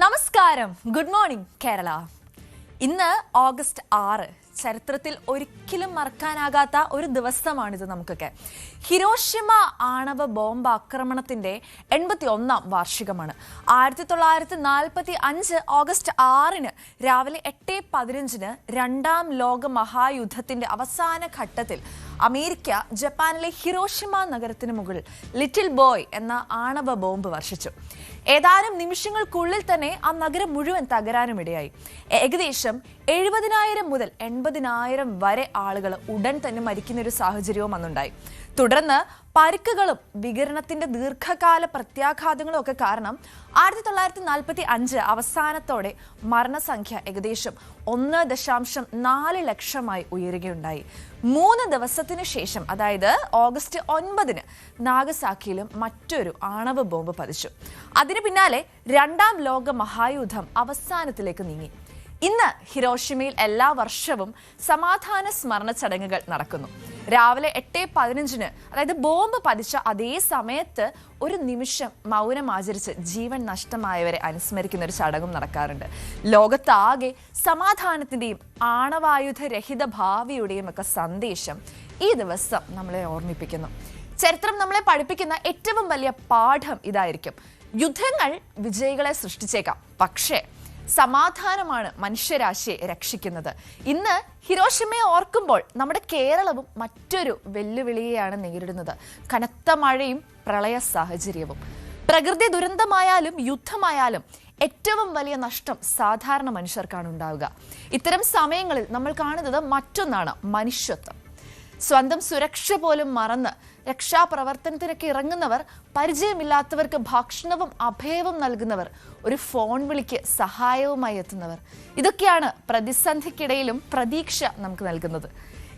നമസ്കാരം, good morning Kerala. ഇന്ന് August 6, ചരിത്രത്തിൽ ഒരിക്കലും മറക്കാനാകാത്ത ഒരു ദിവസമാണിത് നമുക്കൊക്കെ. ഹിരോഷിമ ആണവ ബോംബ് ആക്രമണത്തിന്റെ 81ാം വാർഷികമാണ്. 1945 ഓഗസ്റ്റ് 6 രാവിലെ 8:15 രണ്ടാം ലോക മഹായുദ്ധത്തിന്റെ അവസാന ഘട്ടത്തിൽ അമേരിക്ക ജപ്പാനിലെ ഹിരോഷിമ നഗരത്തിന് മുകളിൽ ലിറ്റിൽ ബോയ് എന്ന ആണവ ബോംബ് വർഷിച്ചു. ഏതാനും നിമിഷങ്ങൾക്കുള്ളിൽ തന്നെ ആ നഗരം മുഴുവൻ തകരാനും ഇടയായി. ഏകദേശം 70,000 മുതൽ 80,000 വരെ ആളുകൾ ഉടൻ തന്നെ മരിക്കുന്ന ഒരു സാഹചര്യവും അന്നുണ്ടായി. തുടർന്ന് പരിക്കുകളും വികിരണത്തിന്റെ ദീർഘകാല പ്രത്യാഘാതങ്ങളും ഒക്കെ കാരണം 1945 അവസാനത്തോടെ മരണസംഖ്യ ഏകദേശം 1.4 ലക്ഷമായി ഉയരുകയുണ്ടായി. 3 ദിവസത്തിനു ശേഷം, അതായത് ഓഗസ്റ്റ് 9 നാഗസാക്കിയിലും മറ്റൊരു ആണവ ബോംബ് പതിച്ചു. അതിനു പിന്നാലെ രണ്ടാം ലോക മഹായുദ്ധം അവസാനത്തിലേക്ക് നീങ്ങി. ഇന്ന് ഹിരോഷിമയിൽ എല്ലാ വർഷവും സമാധാന സ്മരണ ചടങ്ങുകൾ നടക്കുന്നു. രാവിലെ 8:15 അതായത് ബോംബ് പതിച്ച അതേ സമയത്ത് ഒരു നിമിഷം മൗനം ആചരിച്ച് ജീവൻ നഷ്ടമായവരെ അനുസ്മരിക്കുന്ന ഒരു ചടങ്ങും നടക്കാറുണ്ട്. ലോകത്താകെ സമാധാനത്തിന്റെയും ആണവായുധരഹിത ഭാവിയുടെയും ഒക്കെ സന്ദേശം ഈ ദിവസം നമ്മളെ ഓർമ്മിപ്പിക്കുന്നു. ചരിത്രം നമ്മളെ പഠിപ്പിക്കുന്ന ഏറ്റവും വലിയ പാഠം ഇതായിരിക്കും: യുദ്ധങ്ങൾ വിജയികളെ സൃഷ്ടിച്ചേക്കാം, പക്ഷേ സമാധാനമാണ് മനുഷ്യരാശിയെ രക്ഷിക്കുന്നത്. ഇന്ന് ഹിരോഷിമയെ ഓർക്കുമ്പോൾ നമ്മുടെ കേരളവും മറ്റൊരു വെല്ലുവിളിയെയാണ് നേരിടുന്നത്: കനത്ത മഴയും പ്രളയ സാഹചര്യവും. പ്രകൃതി ദുരന്തമായാലും യുദ്ധമായാലും ഏറ്റവും വലിയ നഷ്ടം സാധാരണ മനുഷ്യർക്കാണ് ഉണ്ടാവുക. ഇത്തരം സമയങ്ങളിൽ നമ്മൾ കാണുന്നത് മറ്റൊന്നാണ്: മനുഷ്യത്വം. സ്വന്തം സുരക്ഷ പോലും മറന്ന് രക്ഷാപ്രവർത്തനത്തിനൊക്കെ ഇറങ്ങുന്നവർ, പരിചയമില്ലാത്തവർക്ക് ഭക്ഷണവും അഭയവും നൽകുന്നവർ, ഒരു ഫോൺ വിളിക്ക് സഹായവുമായി എത്തുന്നവർ, ഇതൊക്കെയാണ് പ്രതിസന്ധിക്കിടയിലും പ്രതീക്ഷ നമുക്ക് നൽകുന്നത്.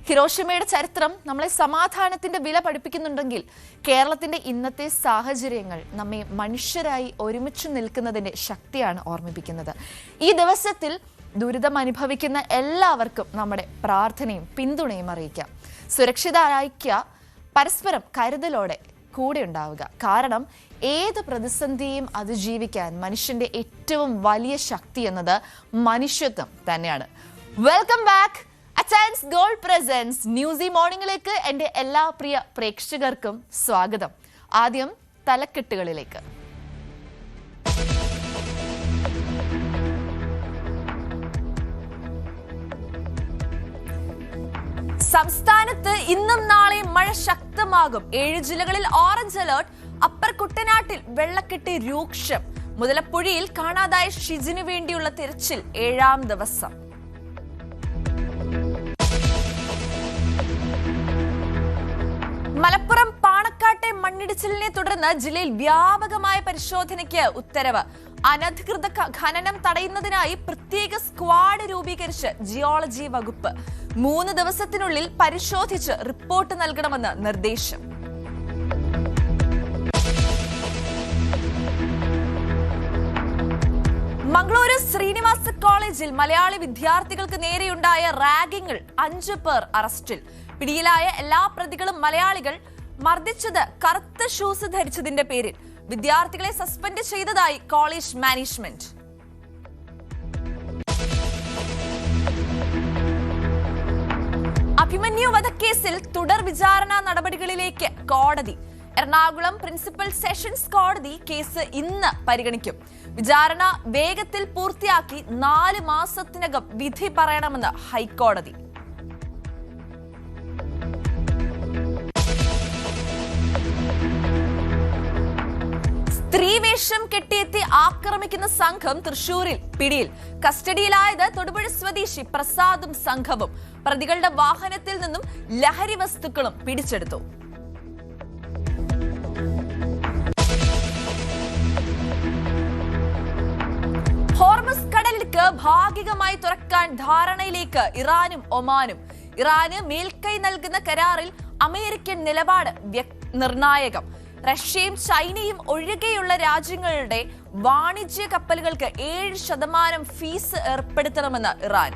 ഹിരോഷിമയുടെ ചരിത്രം നമ്മളെ സമാധാനത്തിന്റെ വില പഠിപ്പിക്കുന്നുണ്ടെങ്കിൽ കേരളത്തിന്റെ ഇന്നത്തെ സാഹചര്യങ്ങൾ നമ്മെ മനുഷ്യരായി ഒരുമിച്ച് നിൽക്കുന്നതിന്റെ ശക്തിയാണ് ഓർമ്മിപ്പിക്കുന്നത്. ഈ ദിവസത്തിൽ ദുരിതം അനുഭവിക്കുന്ന എല്ലാവർക്കും നമ്മുടെ പ്രാർത്ഥനയും പിന്തുണയും അറിയിക്കാം. സുരക്ഷിതരായിരിക്കുക, പരസ്പരം കരുതലോടെ കൂടെ ഉണ്ടാവുക. കാരണം ഏത് പ്രതിസന്ധിയും അതിജീവിക്കാൻ മനുഷ്യന്റെ ഏറ്റവും വലിയ ശക്തി എന്നത് മനുഷ്യത്വം തന്നെയാണ്. Welcome back. Achayans Gold presents newsy മോർണിംഗിലേക്ക് എൻ്റെ എല്ലാ പ്രിയ പ്രേക്ഷകർക്കും സ്വാഗതം. ആദ്യം തലക്കെട്ടുകളിലേക്ക്. സംസ്ഥാനത്ത് ഇന്നും നാളെയും മഴ ശക്തമാകും. 7 ജില്ലകളിൽ ഓറഞ്ച് അലേർട്ട്. അപ്പർ കുട്ടനാട്ടിൽ വെള്ളക്കെട്ട് രൂക്ഷം. മുതലപ്പുഴയിൽ കാണാതായ ഷിജിന് വേണ്ടിയുള്ള തിരച്ചിൽ 7ാം ദിവസം. മലപ്പുറം പാണക്കാട്ടെ മണ്ണിടിച്ചിലിനെ തുടർന്ന് ജില്ലയിൽ വ്യാപകമായ പരിശോധനയ്ക്ക് ഉത്തരവ്. അനധികൃത ഖനനം തടയുന്നതിനായി പ്രത്യേക സ്ക്വാഡ് രൂപീകരിച്ച് ജിയോളജി വകുപ്പ്. 3 ദിവസത്തിനുള്ളിൽ പരിശോധിച്ച് റിപ്പോർട്ട് നൽകണമെന്ന് നിർദ്ദേശം. മംഗളൂരു ശ്രീനിവാസ കോളേജിൽ മലയാളി വിദ്യാർത്ഥികൾക്ക് നേരെയുണ്ടായ റാഗിങ്ങിൽ 5 പേർ അറസ്റ്റിൽ. പിടിയിലായ എല്ലാ പ്രതികളും മലയാളികൾ. മർദ്ദിച്ചത് കറുത്ത ഷൂസ് ധരിച്ചതിന്റെ പേരിൽ. വിദ്യാർത്ഥികളെ സസ്പെൻഡ് ചെയ്തതായി കോളേജ് മാനേജ്മെന്റ്. അഭിമന്യു വധക്കേസിൽ തുടർ വിചാരണ നടപടികളിലേക്ക് കോടതി. എറണാകുളം പ്രിൻസിപ്പൽ സെഷൻസ് കോടതി കേസ് ഇന്ന് പരിഗണിക്കും. വിചാരണ വേഗത്തിൽ പൂർത്തിയാക്കി 4 മാസത്തിനകം വിധി പറയണമെന്ന് ഹൈക്കോടതി. സ്ത്രീവേഷം കെട്ടിയെത്തി ആക്രമിക്കുന്ന സംഘം തൃശൂരിൽ പിടിയിൽ. കസ്റ്റഡിയിലായത് തൊടുപുഴ സ്വദേശി പ്രസാദും സംഘവും. പ്രതികളുടെ വാഹനത്തിൽ നിന്നും ലഹരി വസ്തുക്കളും പിടിച്ചെടുത്തു. ഹോർമസ് കടലിലേക്ക് ഭാഗികമായി തുറക്കാൻ ധാരണയിലേക്ക് ഇറാനും ഒമാനും. ഇറാന് മേൽക്കൈ നൽകുന്ന കരാറിൽ അമേരിക്കൻ നിലപാട് നിർണായകം. റഷ്യയും ചൈനയും ഒഴികെയുള്ള രാജ്യങ്ങളുടെ വാണിജ്യ കപ്പലുകൾക്ക് 7% ഫീസ് ഏർപ്പെടുത്തണമെന്ന് ഇറാൻ.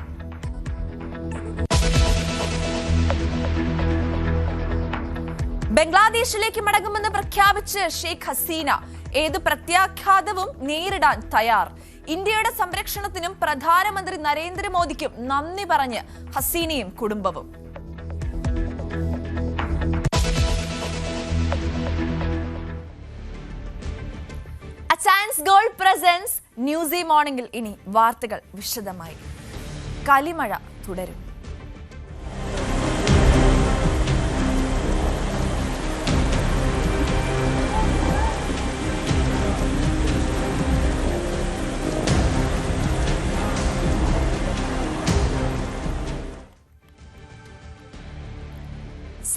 ബംഗ്ലാദേശിലേക്ക് മടങ്ങുമെന്ന് പ്രഖ്യാപിച്ച് ഷെയ്ഖ് ഹസീന. ഏത് പ്രത്യാഘാതവും നേരിടാൻ തയ്യാർ. ഇന്ത്യയുടെ സംരക്ഷണത്തിനും പ്രധാനമന്ത്രി നരേന്ദ്രമോദിക്കും നന്ദി പറഞ്ഞ് ഹസീനയും കുടുംബവും. ചാൻസ് ഗോൾഡ് പ്രസൻസ് ന്യൂസി മോർണിംഗിൽ ഇനി വാർത്തകൾ വിശദമായി. കലിമഴ തുടരും.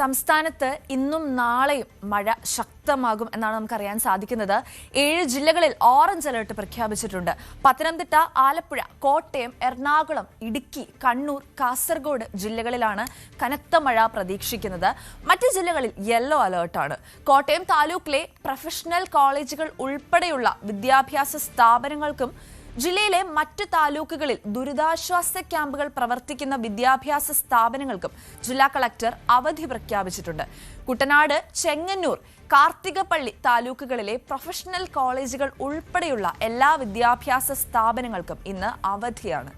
സംസ്ഥാനത്ത് ഇന്നും നാളെയും മഴ ശക്തമാകും എന്നാണ് നമുക്കറിയാൻ സാധിക്കുന്നത്. 7 ജില്ലകളിൽ ഓറഞ്ച് അലർട്ട് പ്രഖ്യാപിച്ചിട്ടുണ്ട്. പത്തനംതിട്ട, ആലപ്പുഴ, കോട്ടയം, എറണാകുളം, ഇടുക്കി, കണ്ണൂർ, കാസർഗോഡ് ജില്ലകളിലാണ് കനത്ത മഴ പ്രതീക്ഷിക്കുന്നത്. മറ്റ് ജില്ലകളിൽ യെല്ലോ അലർട്ടാണ്. കോട്ടയം താലൂക്കിലെ പ്രൊഫഷണൽ കോളേജുകൾ ഉൾപ്പെടെയുള്ള വിദ്യാഭ്യാസ സ്ഥാപനങ്ങൾക്കും ജില്ലയിലെ മറ്റ് താലൂക്കുകളിൽ ദുരിതാശ്വാസ ക്യാമ്പുകൾ പ്രവർത്തിക്കുന്ന വിദ്യാഭ്യാസ സ്ഥാപനങ്ങൾക്കും ജില്ലാ കളക്ടർ അവധി പ്രഖ്യാപിച്ചിട്ടുണ്ട്. കുട്ടനാട്, ചെങ്ങന്നൂർ, കാർത്തികപ്പള്ളി താലൂക്കുകളിലെ പ്രൊഫഷണൽ കോളേജുകൾ ഉൾപ്പെടെയുള്ള എല്ലാ വിദ്യാഭ്യാസ സ്ഥാപനങ്ങൾക്കും ഇന്ന് അവധിയാണ്.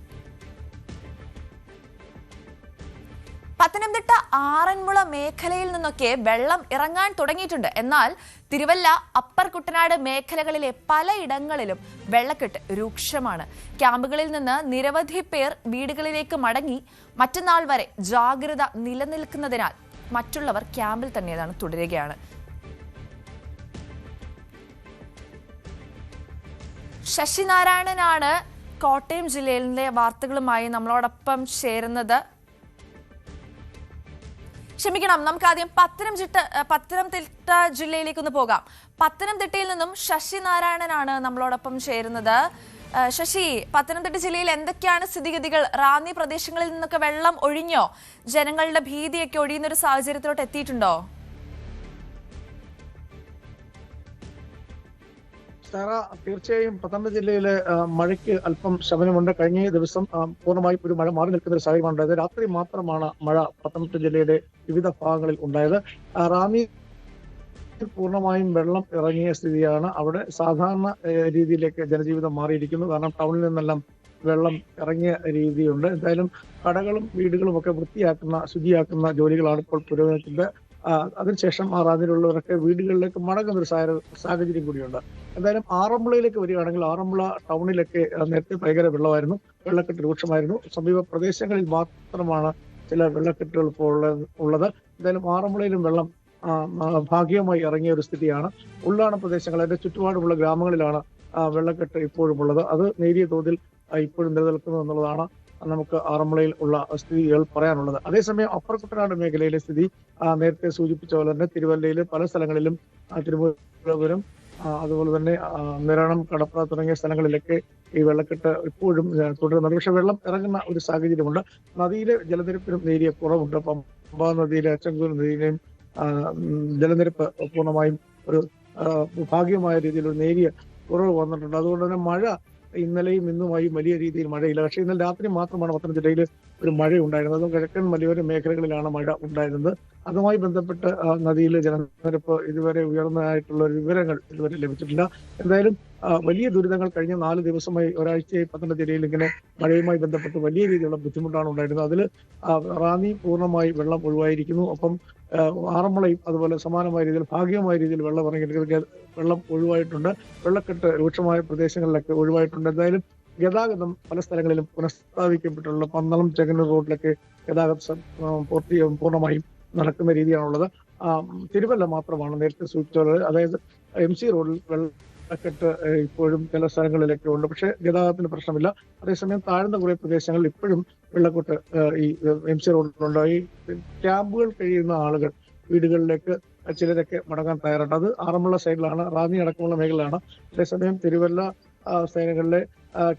പത്തനംതിട്ട ആറന്മുള മേഖലയിൽ നിന്നൊക്കെ വെള്ളം ഇറങ്ങാൻ തുടങ്ങിയിട്ടുണ്ട്. എന്നാൽ തിരുവല്ല, അപ്പർ കുട്ടനാട് മേഖലകളിലെ പലയിടങ്ങളിലും വെള്ളക്കെട്ട് രൂക്ഷമാണ്. ക്യാമ്പുകളിൽ നിന്ന് നിരവധി പേർ വീടുകളിലേക്ക് മടങ്ങി. മറ്റന്നാൾ വരെ ജാഗ്രത നിലനിൽക്കുന്നതിനാൽ മറ്റുള്ളവർ ക്യാമ്പിൽ തന്നെ തുടരുകയാണ്. ശശിനാരായണനാണ് കോട്ടയം ജില്ലയിലെ വാർത്തകളുമായി നമ്മളോടൊപ്പം ചേരുന്നത്. ക്ഷമിക്കണം, നമുക്ക് ആദ്യം പത്തനംതിട്ട ജില്ലയിലേക്കൊന്ന് പോകാം. പത്തനംതിട്ടയിൽ നിന്നും ശശിനാരായണനാണ് നമ്മളോടൊപ്പം ചേരുന്നത്. ശശി, പത്തനംതിട്ട ജില്ലയിൽ എന്തൊക്കെയാണ് സ്ഥിതിഗതികൾ? റാന്നി പ്രദേശങ്ങളിൽ നിന്നൊക്കെ വെള്ളം ഒഴിഞ്ഞോ? ജനങ്ങളുടെ ഭീതിയൊക്കെ ഒഴിയുന്ന ഒരു സാഹചര്യത്തിലോട്ട് എത്തിയിട്ടുണ്ടോ? തീർച്ചയായും പത്തനംതിട്ട ജില്ലയിലെ മഴയ്ക്ക് അല്പം ശമനമുണ്ട്. കഴിഞ്ഞ ദിവസം പൂർണ്ണമായും ഒരു മഴ മാറി നിൽക്കുന്ന ഒരു സാഹചര്യം ഉണ്ടായത്. രാത്രി മാത്രമാണ് മഴ പത്തനംതിട്ട ജില്ലയുടെ വിവിധ ഭാഗങ്ങളിൽ ഉണ്ടായത്. റാന്നി പൂർണ്ണമായും വെള്ളം ഇറങ്ങിയ സ്ഥിതിയാണ്. അവിടെ സാധാരണ രീതിയിലേക്ക് ജനജീവിതം മാറിയിരിക്കുന്നു. കാരണം ടൗണിൽ നിന്നെല്ലാം വെള്ളം ഇറങ്ങിയ രീതിയുണ്ട്. എന്തായാലും കടകളും വീടുകളും ഒക്കെ ശുചിയാക്കുന്ന ജോലികളാണ് ഇപ്പോൾ പുരോഗമിക്കുന്നത്. അതിനുശേഷം റാന്നിയിലുള്ളവരൊക്കെ വീടുകളിലേക്ക് മടങ്ങുന്ന ഒരു സാഹചര്യം കൂടിയുണ്ട്. എന്തായാലും ആറന്മുളയിലേക്ക് വരികയാണെങ്കിൽ ആറന്മുള ടൗണിലൊക്കെ നേരത്തെ ഭയങ്കര വെള്ളമായിരുന്നു, വെള്ളക്കെട്ട് രൂക്ഷമായിരുന്നു. സമീപ പ്രദേശങ്ങളിൽ മാത്രമാണ് ചില വെള്ളക്കെട്ടുകൾ ഇപ്പോൾ ഉള്ളത്. എന്തായാലും ആറന്മുളയിലും വെള്ളം ഭാഗികമായി ഇറങ്ങിയ ഒരു സ്ഥിതിയാണ്. ഉള്ളാണ പ്രദേശങ്ങൾ, അതിന്റെ ചുറ്റുപാടുമുള്ള ഗ്രാമങ്ങളിലാണ് വെള്ളക്കെട്ട് ഇപ്പോഴും ഉള്ളത്. അത് നേരിയ തോതിൽ ഇപ്പോഴും നിലനിൽക്കുന്നു എന്നുള്ളതാണ് നമുക്ക് ആറന്മുളയിൽ ഉള്ള സ്ഥിതികൾ പറയാനുള്ളത്. അതേസമയം അപ്പർ കുട്ടനാട് മേഖലയിലെ സ്ഥിതി നേരത്തെ സൂചിപ്പിച്ച പോലെ തന്നെ തിരുവല്ലയിലും പല സ്ഥലങ്ങളിലും, തിരുവനന്തപുരം, അതുപോലെ തന്നെ നിരണം, കടപ്ര തുടങ്ങിയ സ്ഥലങ്ങളിലൊക്കെ ഈ വെള്ളക്കെട്ട് ഇപ്പോഴും തുടരുന്നുണ്ട്. പക്ഷെ വെള്ളം ഇറങ്ങുന്ന ഒരു സാഹചര്യമുണ്ട്. നദിയിലെ ജലനിരപ്പിനും നേരിയ കുറവുണ്ട്. പമ്പാ നദിയിലെ, അച്ചൻകോൽ നദിയിലെയും ജലനിരപ്പ് പൂർണ്ണമായും ഒരു ഭാഗികമായ രീതിയിൽ ഒരു നേരിയ കുറവ് വന്നിട്ടുണ്ട്. അതുകൊണ്ട് തന്നെ മഴ ഇന്നലെയും ഇന്നുമായി വലിയ രീതിയിൽ മഴയില്ല. പക്ഷേ ഇന്നലെ രാത്രി മാത്രമാണ് പത്തനംതിട്ട ജില്ലയിൽ ഒരു മഴ ഉണ്ടായിരുന്നത്. അതും കിഴക്കൻ മലയോര മേഖലകളിലാണ് മഴ ഉണ്ടായിരുന്നത്. അതുമായി ബന്ധപ്പെട്ട് നദിയിലെ ജലനിരപ്പ് ഇതുവരെ ഉയർന്നതായിട്ടുള്ള വിവരങ്ങൾ ഇതുവരെ ലഭിച്ചിട്ടില്ല. എന്തായാലും വലിയ ദുരിതങ്ങൾ കഴിഞ്ഞ 4 ദിവസമായി, ഒരാഴ്ചയായി പത്തനംതിട്ട ജില്ലയിൽ ഇങ്ങനെ മഴയുമായി ബന്ധപ്പെട്ട് വലിയ രീതിയിലുള്ള ബുദ്ധിമുട്ടാണ് ഉണ്ടായിരുന്നത്. അതിൽ റാന്നി പൂർണ്ണമായി വെള്ളം ഒഴിവായിരിക്കുന്നു. ഒപ്പം ആറന്മുളയും അതുപോലെ സമാനമായ രീതിയിൽ ഭാഗികമായ രീതിയിൽ വെള്ളം ഒഴിവായിട്ടുണ്ട്. വെള്ളക്കെട്ട് രൂക്ഷമായ പ്രദേശങ്ങളിലൊക്കെ ഒഴിവായിട്ടുണ്ട്. എന്തായാലും ഗതാഗതം പല സ്ഥലങ്ങളിലും പുനഃസ്ഥാപിക്കപ്പെട്ടുള്ള പന്തളം ചെങ്ങന്നൂർ റോഡിലൊക്കെ ഗതാഗതം പൂർണ്ണമായും നടക്കുന്ന രീതിയാണുള്ളത്. തിരുവല്ല മാത്രമാണ് നേരത്തെ സൂചിപ്പിച്ചത്. അതായത് MC റോഡിൽ വെള്ളക്കെട്ട് ഇപ്പോഴും ചില സ്ഥലങ്ങളിലൊക്കെ ഉണ്ട്. പക്ഷെ ഗതാഗതത്തിന് പ്രശ്നമില്ല. അതേസമയം താഴ്ന്ന കുറെ പ്രദേശങ്ങളിൽ ഇപ്പോഴും വെള്ളക്കെട്ട് ഈ MC റോഡിലുണ്ട്. ഈ ക്യാമ്പുകൾ കഴിയുന്ന ആളുകൾ വീടുകളിലേക്ക് ചിലരൊക്കെ മടങ്ങാൻ തയ്യാറുണ്ട്. അത് ആറന്മുള സൈഡിലാണ്, റാന്നി അടക്കമുള്ള മേഖലയാണ്. അതേസമയം തിരുവല്ല സൈനകളിലെ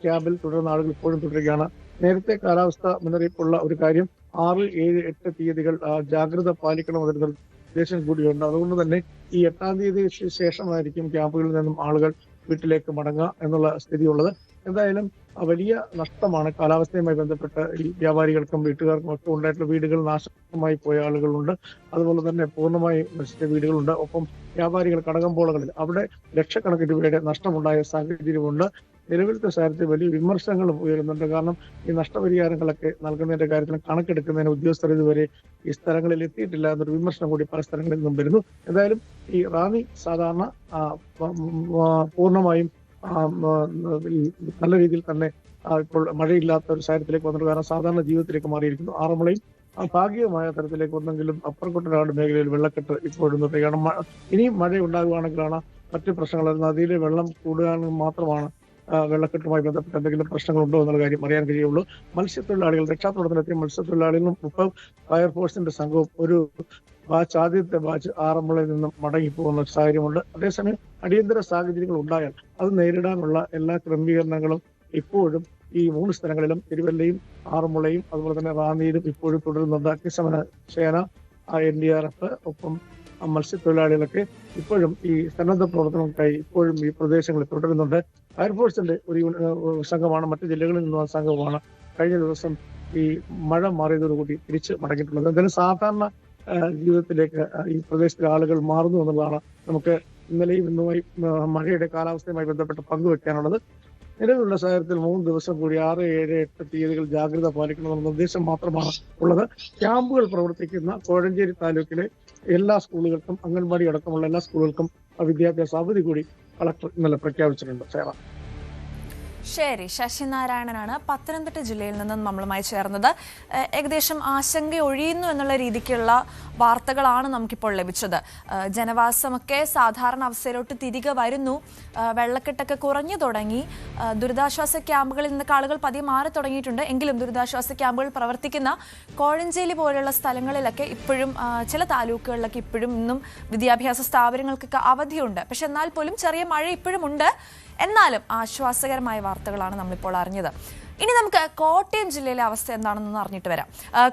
ക്യാമ്പിൽ തുടരുന്ന ആളുകൾ ഇപ്പോഴും തുടരുകയാണ്. നേരത്തെ കാലാവസ്ഥ മുന്നറിയിപ്പുള്ള ഒരു കാര്യം 6, 7, 8 തീയതികൾ ജാഗ്രത പാലിക്കണമെന്നൊരു നിർദ്ദേശം കൂടിയുണ്ട്. അതുകൊണ്ട് തന്നെ ഈ 8-ാം തീയതി ശേഷമായിരിക്കും ക്യാമ്പുകളിൽ നിന്നും ആളുകൾ വീട്ടിലേക്ക് മടങ്ങുക എന്നുള്ള സ്ഥിതിയുള്ളത്. എന്തായാലും വലിയ നഷ്ടമാണ് കാലാവസ്ഥയുമായി ബന്ധപ്പെട്ട് ഈ വ്യാപാരികൾക്കും വീട്ടുകാർക്കും ഒക്കെ ഉണ്ടായിട്ടുള്ള വീടുകൾ നാശമായി പോയ ആളുകളുണ്ട്. അതുപോലെ തന്നെ പൂർണ്ണമായി നശിച്ച വീടുകളുണ്ട്. ഒപ്പം വ്യാപാരികൾ കടകമ്പോളങ്ങളിൽ അവിടെ ലക്ഷക്കണക്കിന് രൂപയുടെ നഷ്ടമുണ്ടായ സാഹചര്യമുണ്ട്. നിലവിലത്തെ സാഹചര്യത്തിൽ വലിയ വിമർശനങ്ങളും ഉയരുന്നുണ്ട്. കാരണം ഈ നഷ്ടപരിഹാരങ്ങളൊക്കെ നൽകുന്നതിന്റെ കാര്യത്തിൽ കണക്കെടുക്കുന്നതിന് ഉദ്യോഗസ്ഥർ ഇതുവരെ ഈ സ്ഥലങ്ങളിൽ എത്തിയിട്ടില്ല എന്നൊരു വിമർശനം കൂടി പല സ്ഥലങ്ങളിൽ നിന്നും വരുന്നു. എന്തായാലും ഈ റാന്നി സാധാരണ പൂർണ്ണമായും ഈ നല്ല രീതിയിൽ തന്നെ ഇപ്പോൾ മഴയില്ലാത്ത ഒരു സാഹചര്യത്തിലേക്ക് വന്നിട്ട് കാരണം സാധാരണ ജീവിതത്തിലേക്ക് മാറിയിരിക്കുന്നു. ആറന്മുളയും ഭാഗികമായ തരത്തിലേക്ക് ഒന്നെങ്കിലും അപ്പർ കുട്ടനാട് മേഖലയിൽ വെള്ളക്കെട്ട് ഇപ്പോഴും തുടരുകയാണ്. ഇനിയും മഴ ഉണ്ടാകുകയാണെങ്കിലാണ് മറ്റു പ്രശ്നങ്ങൾ നദിയിലെ വെള്ളം കൂടുകയാണെങ്കിൽ മാത്രമാണ് വെള്ളക്കെട്ടുമായി ബന്ധപ്പെട്ട് എന്തെങ്കിലും പ്രശ്നങ്ങളുണ്ടോ എന്നുള്ള കാര്യം അറിയാൻ കഴിയുള്ളൂ. മത്സ്യത്തൊഴിലാളികൾ രക്ഷാപ്രവർത്തനത്തിലെത്തിയ മത്സ്യത്തൊഴിലാളികളും ഇപ്പോൾ ഫയർഫോഴ്സിന്റെ സംഘവും ഒരു ആദ്യത്തെ ബാച്ച് ആറന്മുളയിൽ നിന്നും മടങ്ങിപ്പോകുന്ന സാഹചര്യമുണ്ട്. അതേസമയം അടിയന്തര സാഹചര്യങ്ങൾ ഉണ്ടായാൽ അത് നേരിടാനുള്ള എല്ലാ ക്രമീകരണങ്ങളും ഇപ്പോഴും ഈ 3 സ്ഥലങ്ങളിലും തിരുവല്ലയും ആറന്മുളയും അതുപോലെ തന്നെ റാന്നിയിലും ഇപ്പോഴും തുടരുന്നുണ്ട്. അഗ്നിശമന സേന, NDRF ഒപ്പം മത്സ്യത്തൊഴിലാളികളൊക്കെ ഇപ്പോഴും ഈ സന്നദ്ധ പ്രവർത്തനങ്ങൾക്കായി ഇപ്പോഴും ഈ പ്രദേശങ്ങളിൽ തുടരുന്നുണ്ട്. ഫയർഫോഴ്സിന്റെ ഒരു സംഘമാണ്, മറ്റു ജില്ലകളിൽ നിന്നുള്ള സംഘമാണ് കഴിഞ്ഞ ദിവസം ഈ മഴ മാറിയതോടുകൂടി തിരിച്ച് മടങ്ങിയിട്ടുള്ളത്. എന്തായാലും സാധാരണ ജീവിതത്തിലേക്ക് ഈ പ്രദേശത്തിലെ ആളുകൾ മാറുന്നു എന്നുള്ളതാണ് നമുക്ക് ഇന്നലെയും ഇന്നുമായി മഴയുടെ കാലാവസ്ഥയുമായി ബന്ധപ്പെട്ട് പങ്കുവെക്കാനുള്ളത്. നിലവിലുള്ള സാഹചര്യത്തിൽ 3 ദിവസം കൂടി 6, 7, 8 തീയതികൾ ജാഗ്രത പാലിക്കണമെന്ന നിർദ്ദേശം മാത്രമാണ് ഉള്ളത്. ക്യാമ്പുകൾ പ്രവർത്തിക്കുന്ന കോഴഞ്ചേരി താലൂക്കിലെ എല്ലാ സ്കൂളുകൾക്കും അംഗൻവാടി അടക്കമുള്ള എല്ലാ സ്കൂളുകൾക്കും വിദ്യാഭ്യാസ അവധി കൂടി കളക്ടർ ഇന്നലെ പ്രഖ്യാപിച്ചിട്ടുണ്ട്. ശരി, ശശിനാരായണനാണ് പത്തനംതിട്ട ജില്ലയിൽ നിന്നും നമ്മളുമായി ചേർന്നത്. ഏകദേശം ആശങ്ക ഒഴിയുന്നു എന്നുള്ള രീതിക്കുള്ള വാർത്തകളാണ് നമുക്കിപ്പോൾ ലഭിച്ചത്. ജനവാസമൊക്കെ സാധാരണ അവസ്ഥയിലോട്ട് തിരികെ വരുന്നു, വെള്ളക്കെട്ടൊക്കെ കുറഞ്ഞു തുടങ്ങി, ദുരിതാശ്വാസ ക്യാമ്പുകളിൽ നിന്നൊക്കെ ആളുകൾ പതിയെ മാറി തുടങ്ങിയിട്ടുണ്ട്. എങ്കിലും ദുരിതാശ്വാസ ക്യാമ്പുകൾ പ്രവർത്തിക്കുന്ന കോഴഞ്ചേരി പോലെയുള്ള സ്ഥലങ്ങളിലൊക്കെ ഇപ്പോഴും ചില താലൂക്കുകളിലൊക്കെ ഇപ്പോഴും ഇന്നും വിദ്യാഭ്യാസ സ്ഥാപനങ്ങൾക്കൊക്കെ അവധിയുണ്ട്. പക്ഷെ എന്നാൽ പോലും ചെറിയ മഴ ഇപ്പോഴും ഉണ്ട്. എന്നാലും ആശ്വാസകരമായ വാർത്തകളാണ് നമ്മളിപ്പോൾ അറിഞ്ഞത്. ഇനി നമുക്ക് കോട്ടയം ജില്ലയിലെ അവസ്ഥ എന്താണെന്ന് അറിഞ്ഞിട്ട് വരാം.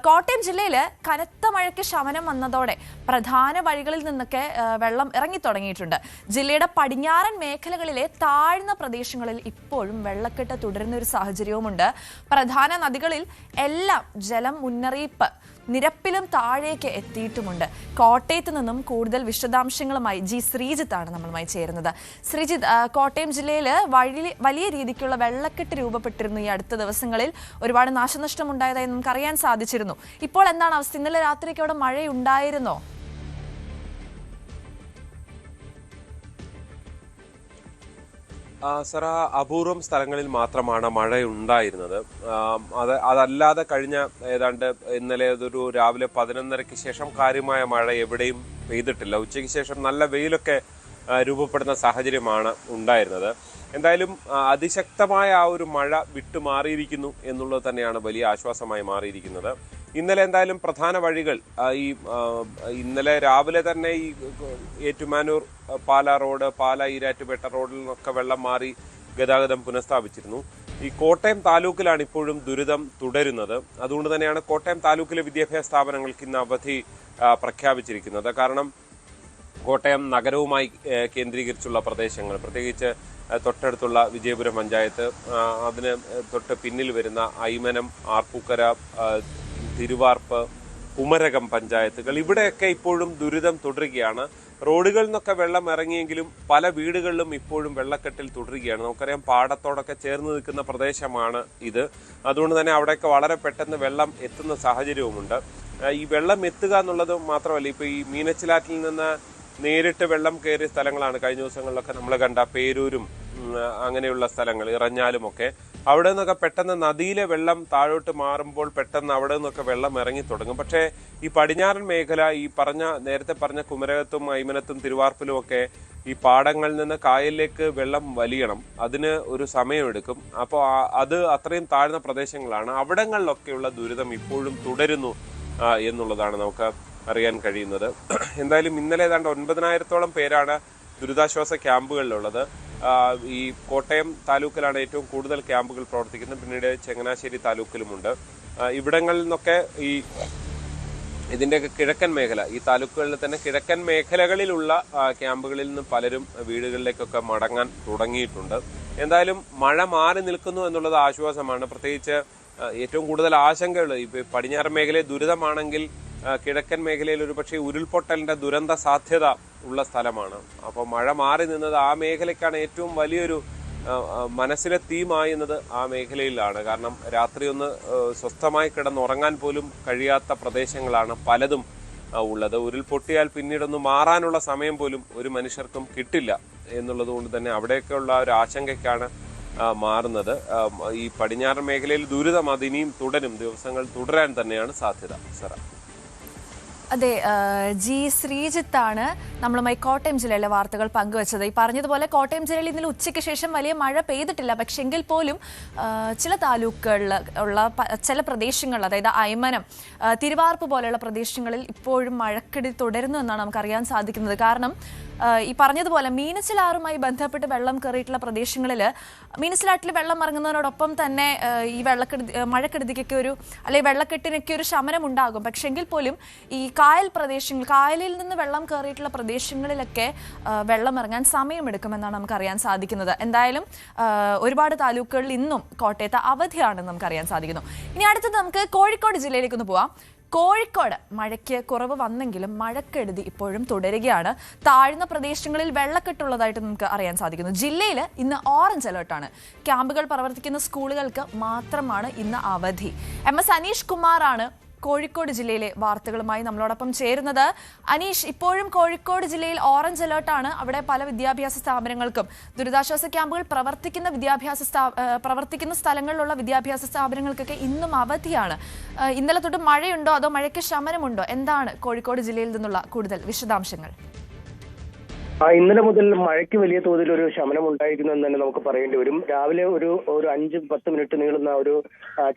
കോട്ടയം ജില്ലയിൽ കനത്ത മഴയ്ക്ക് ശമനം വന്നതോടെ പ്രധാന വഴികളിൽ നിന്നൊക്കെ വെള്ളം ഇറങ്ങി തുടങ്ങിയിട്ടുണ്ട്. ജില്ലയുടെ പടിഞ്ഞാറൻ മേഖലകളിലെ താഴ്ന്ന പ്രദേശങ്ങളിൽ ഇപ്പോഴും വെള്ളക്കെട്ട് തുടരുന്ന ഒരു സാഹചര്യവുമുണ്ട്. പ്രധാന നദികളിൽ എല്ലാം ജലം മുന്നറിയിപ്പ് നിരപ്പിലും താഴേക്ക് എത്തിയിട്ടുമുണ്ട്. കോട്ടയത്ത് നിന്നും കൂടുതൽ വിശദാംശങ്ങളുമായി ശ്രീജിത്താണ് നമ്മളുമായി ചേരുന്നത്. ശ്രീജിത്ത്, കോട്ടയം ജില്ലയിൽ വലിയ രീതിക്കുള്ള വെള്ളക്കെട്ട് രൂപപ്പെട്ടിരുന്നു ഈ അടുത്ത ദിവസങ്ങളിൽ. ഒരുപാട് നാശനഷ്ടം ഉണ്ടായതായി നമുക്കറിയാൻ സാധിച്ചിരുന്നു. ഇപ്പോൾ എന്താണ് അവസ്ഥ? ഇന്നലെ രാത്രിക്ക് അവിടെ മഴയുണ്ടായിരുന്നോ? സർ, അപൂർവം സ്ഥലങ്ങളിൽ മാത്രമാണ് മഴയുണ്ടായിരുന്നത്. അതല്ലാതെ കഴിഞ്ഞ ഏതാണ്ട് ഇന്നലെ ഒരു രാവിലെ 11:30-ക്ക് ശേഷം കാര്യമായ മഴ എവിടെയും പെയ്തിട്ടില്ല. ഉച്ചയ്ക്ക് ശേഷം നല്ല വെയിലൊക്കെ രൂപപ്പെടുന്ന സാഹചര്യമാണ് ഉണ്ടായിരുന്നത്. എന്തായാലും അതിശക്തമായ ആ ഒരു മഴ വിട്ടുമാറിയിരിക്കുന്നു എന്നുള്ളത് തന്നെയാണ് വലിയ ആശ്വാസമായി മാറിയിരിക്കുന്നത്. ഇന്നലെ എന്തായാലും പ്രധാന വഴികൾ ഇന്നലെ രാവിലെ തന്നെ ഈ ഏറ്റുമാനൂർ പാലാ റോഡ്, പാലാ ഈരാറ്റുപേട്ട റോഡിൽ നിന്നൊക്കെ വെള്ളം മാറി ഗതാഗതം പുനഃസ്ഥാപിച്ചിരുന്നു. ഈ കോട്ടയം താലൂക്കിലാണ് ഇപ്പോഴും ദുരിതം തുടരുന്നത്. അതുകൊണ്ട് തന്നെയാണ് കോട്ടയം താലൂക്കിലെ വിദ്യാഭ്യാസ സ്ഥാപനങ്ങൾക്ക് ഇന്ന് അവധി പ്രഖ്യാപിച്ചിരിക്കുന്നത്. കാരണം കോട്ടയം നഗരവുമായി കേന്ദ്രീകരിച്ചുള്ള പ്രദേശങ്ങൾ, പ്രത്യേകിച്ച് തൊട്ടടുത്തുള്ള വിജയപുരം പഞ്ചായത്ത്, അതിന് തൊട്ട് പിന്നിൽ വരുന്ന ഐമനം, ആർപ്പൂക്കര, തിരുവാർപ്പ്, കുമരകം പഞ്ചായത്തുകൾ, ഇവിടെയൊക്കെ ഇപ്പോഴും ദുരിതം തുടരുകയാണ്. റോഡുകളിൽ നിന്നൊക്കെ വെള്ളം ഇറങ്ങിയെങ്കിലും പല വീടുകളിലും ഇപ്പോഴും വെള്ളക്കെട്ടിൽ തുടരുകയാണ്. നമുക്കറിയാം, പാടത്തോടൊക്കെ ചേർന്ന് നിൽക്കുന്ന പ്രദേശമാണ് ഇത്. അതുകൊണ്ട് തന്നെ അവിടെയൊക്കെ വളരെ പെട്ടെന്ന് വെള്ളം എത്തുന്ന സാഹചര്യവുമുണ്ട്. ഈ വെള്ളം എത്തുക എന്നുള്ളത് മാത്രമല്ല, ഇപ്പോൾ ഈ മീനച്ചിലാറ്റിൽ നിന്ന് നേരിട്ട് വെള്ളം കയറിയ സ്ഥലങ്ങളാണ് കഴിഞ്ഞ ദിവസങ്ങളിലൊക്കെ നമ്മൾ കണ്ട പേരൂരും അങ്ങനെയുള്ള സ്ഥലങ്ങൾ, ഇറഞ്ഞാലുമൊക്കെ. അവിടെ നിന്നൊക്കെ പെട്ടെന്ന് നദിയിലെ വെള്ളം താഴോട്ട് മാറുമ്പോൾ പെട്ടെന്ന് അവിടെ നിന്നൊക്കെ വെള്ളം ഇറങ്ങി തുടങ്ങും. പക്ഷേ ഈ പടിഞ്ഞാറൻ മേഖല, ഈ നേരത്തെ പറഞ്ഞ കുമരകത്തും ഐമനത്തും തിരുവാർപ്പിലും ഒക്കെ ഈ പാടങ്ങളിൽ നിന്ന് കായലിലേക്ക് വെള്ളം വലിയണം. അതിന് ഒരു സമയമെടുക്കും. അപ്പോൾ അത് അത്രയും താഴ്ന്ന പ്രദേശങ്ങളാണ്. അവിടങ്ങളിലൊക്കെയുള്ള ദുരിതം ഇപ്പോഴും തുടരുന്നു എന്നുള്ളതാണ് നമുക്ക് അറിയാൻ കഴിയുന്നത്. എന്തായാലും ഇന്നലെ ഏതാണ്ട് 9,000-ഓളം പേരാണ് ദുരിതാശ്വാസ ക്യാമ്പുകളിലുള്ളത്. ഈ കോട്ടയം താലൂക്കിലാണ് ഏറ്റവും കൂടുതൽ ക്യാമ്പുകൾ പ്രവർത്തിക്കുന്നത്. പിന്നീട് ചങ്ങനാശ്ശേരി താലൂക്കിലുമുണ്ട്. ഇവിടങ്ങളിൽ നിന്നൊക്കെ ഇതിൻ്റെയൊക്കെ കിഴക്കൻ മേഖല, ഈ താലൂക്കുകളിൽ തന്നെ കിഴക്കൻ മേഖലകളിലുള്ള ക്യാമ്പുകളിൽ നിന്ന് പലരും വീടുകളിലേക്കൊക്കെ മടങ്ങാൻ തുടങ്ങിയിട്ടുണ്ട്. എന്തായാലും മഴ മാറി നിൽക്കുന്നു എന്നുള്ളത് ആശ്വാസമാണ്. പ്രത്യേകിച്ച് ഏറ്റവും കൂടുതൽ ആശങ്കയുള്ളത് ഇപ്പോൾ പടിഞ്ഞാറൻ മേഖലയിൽ ദുരിതമാണെങ്കിൽ കിഴക്കൻ മേഖലയിൽ ഒരു പക്ഷേ ഉരുൾപൊട്ടലിന്റെ ദുരന്ത സാധ്യത ഉള്ള സ്ഥലമാണ്. അപ്പോൾ മഴ മാറി നിന്നത് ആ മേഖലയ്ക്കാണ് ഏറ്റവും വലിയൊരു മനസ്സിലെ തീമായുന്നത് ആ മേഖലയിലാണ്. കാരണം രാത്രി ഒന്ന് സ്വസ്ഥമായി കിടന്നുറങ്ങാൻ പോലും കഴിയാത്ത പ്രദേശങ്ങളാണ് പലതും ഉള്ളത്. ഉരുൾപൊട്ടിയാൽ പിന്നീടൊന്ന് മാറാനുള്ള സമയം പോലും ഒരു മനുഷ്യർക്കും കിട്ടില്ല എന്നുള്ളത് കൊണ്ട് തന്നെ അവിടെയൊക്കെയുള്ള ഒരു ആശങ്കയ്ക്കാണ് മാറുന്നത്. ഈ പടിഞ്ഞാറൻ മേഖലയിൽ ദുരിതം അതിനിയും തുടരും, ദിവസങ്ങൾ തുടരാൻ തന്നെയാണ് സാധ്യത. സറ. അതെ, ജി ശ്രീജിത്താണ് നമ്മളുമായി കോട്ടയം ജില്ലയിലെ വാർത്തകൾ പങ്കുവച്ചത്. ഈ പറഞ്ഞതുപോലെ കോട്ടയം ജില്ലയിൽ ഇന്നലെ ഉച്ചയ്ക്ക് ശേഷം വലിയ മഴ പെയ്തിട്ടില്ല. പക്ഷെങ്കിൽ പോലും ചില താലൂക്കുകളിൽ ഉള്ള ചില പ്രദേശങ്ങൾ, അതായത് അയ്മനം, തിരുവാർപ്പ് പോലെയുള്ള പ്രദേശങ്ങളിൽ ഇപ്പോഴും മഴക്കെടുതി തുടരുന്നു എന്നാണ് നമുക്കറിയാൻ സാധിക്കുന്നത്. കാരണം ഈ പറഞ്ഞതുപോലെ മീനച്ചിലാറുമായി ബന്ധപ്പെട്ട് വെള്ളം കയറിയിട്ടുള്ള പ്രദേശങ്ങളിൽ മീനച്ചിലാറ്റിൽ വെള്ളം ഇറങ്ങുന്നതിനോടൊപ്പം തന്നെ ഈ മഴക്കെടുതിക്കൊക്കെ അല്ലെങ്കിൽ വെള്ളക്കെട്ടിനൊക്കെ ഒരു ശമനം ഉണ്ടാകും. പക്ഷെങ്കിൽ പോലും ഈ കായൽ പ്രദേശങ്ങൾ, കായലിൽ നിന്ന് വെള്ളം കയറിയിട്ടുള്ള പ്രദേശങ്ങളിലൊക്കെ വെള്ളം ഇറങ്ങാൻ സമയമെടുക്കുമെന്നാണ് നമുക്കറിയാൻ സാധിക്കുന്നത്. എന്തായാലും ഒരുപാട് താലൂക്കുകളിൽ ഇന്നും കോട്ടയത്ത് അവധിയാണെന്ന് നമുക്കറിയാൻ സാധിക്കുന്നു. ഇനി അടുത്തത് നമുക്ക് കോഴിക്കോട് ജില്ലയിലേക്കൊന്ന് പോവാം. കോഴിക്കോട് മഴയ്ക്ക് കുറവ് വന്നെങ്കിലും മഴക്കെടുതി ഇപ്പോഴും തുടരുകയാണ്. താഴ്ന്ന പ്രദേശങ്ങളിൽ വെള്ളക്കെട്ടുള്ളതായിട്ട് നമുക്ക് അറിയാൻ സാധിക്കുന്നു. ജില്ലയിൽ ഇന്ന് ഓറഞ്ച് അലേർട്ടാണ്. ക്യാമ്പുകൾ പ്രവർത്തിക്കുന്ന സ്കൂളുകൾക്ക് മാത്രമാണ് ഇന്ന് അവധി. MS അനീഷ് കുമാറാണ് കോഴിക്കോട് ജില്ലയിലെ വാർത്തകളുമായി നമ്മളോടൊപ്പം ചേരുന്നത്. അനീഷ്, ഇപ്പോഴും കോഴിക്കോട് ജില്ലയിൽ ഓറഞ്ച് അലേർട്ടാണ്. അവിടെ പല വിദ്യാഭ്യാസ സ്ഥാപനങ്ങൾക്കും ദുരിതാശ്വാസ ക്യാമ്പുകൾ പ്രവർത്തിക്കുന്ന സ്ഥലങ്ങളിലുള്ള വിദ്യാഭ്യാസ സ്ഥാപനങ്ങൾക്കൊക്കെ ഇന്നും അവധിയാണ്. ഇന്നലെ തൊട്ട് മഴയുണ്ടോ അതോ മഴയ്ക്ക് ശമനമുണ്ടോ? എന്താണ് കോഴിക്കോട് ജില്ലയിൽ നിന്നുള്ള കൂടുതൽ വിശദാംശങ്ങൾ? ഇന്നലെ മുതൽ മഴയ്ക്ക് വലിയ തോതിൽ ഒരു ശമനം ഉണ്ടായിരിക്കുന്നു എന്ന് തന്നെ നമുക്ക് പറയേണ്ടി വരും. രാവിലെ ഒരു 5-10 മിനിറ്റ് നീളുന്ന ഒരു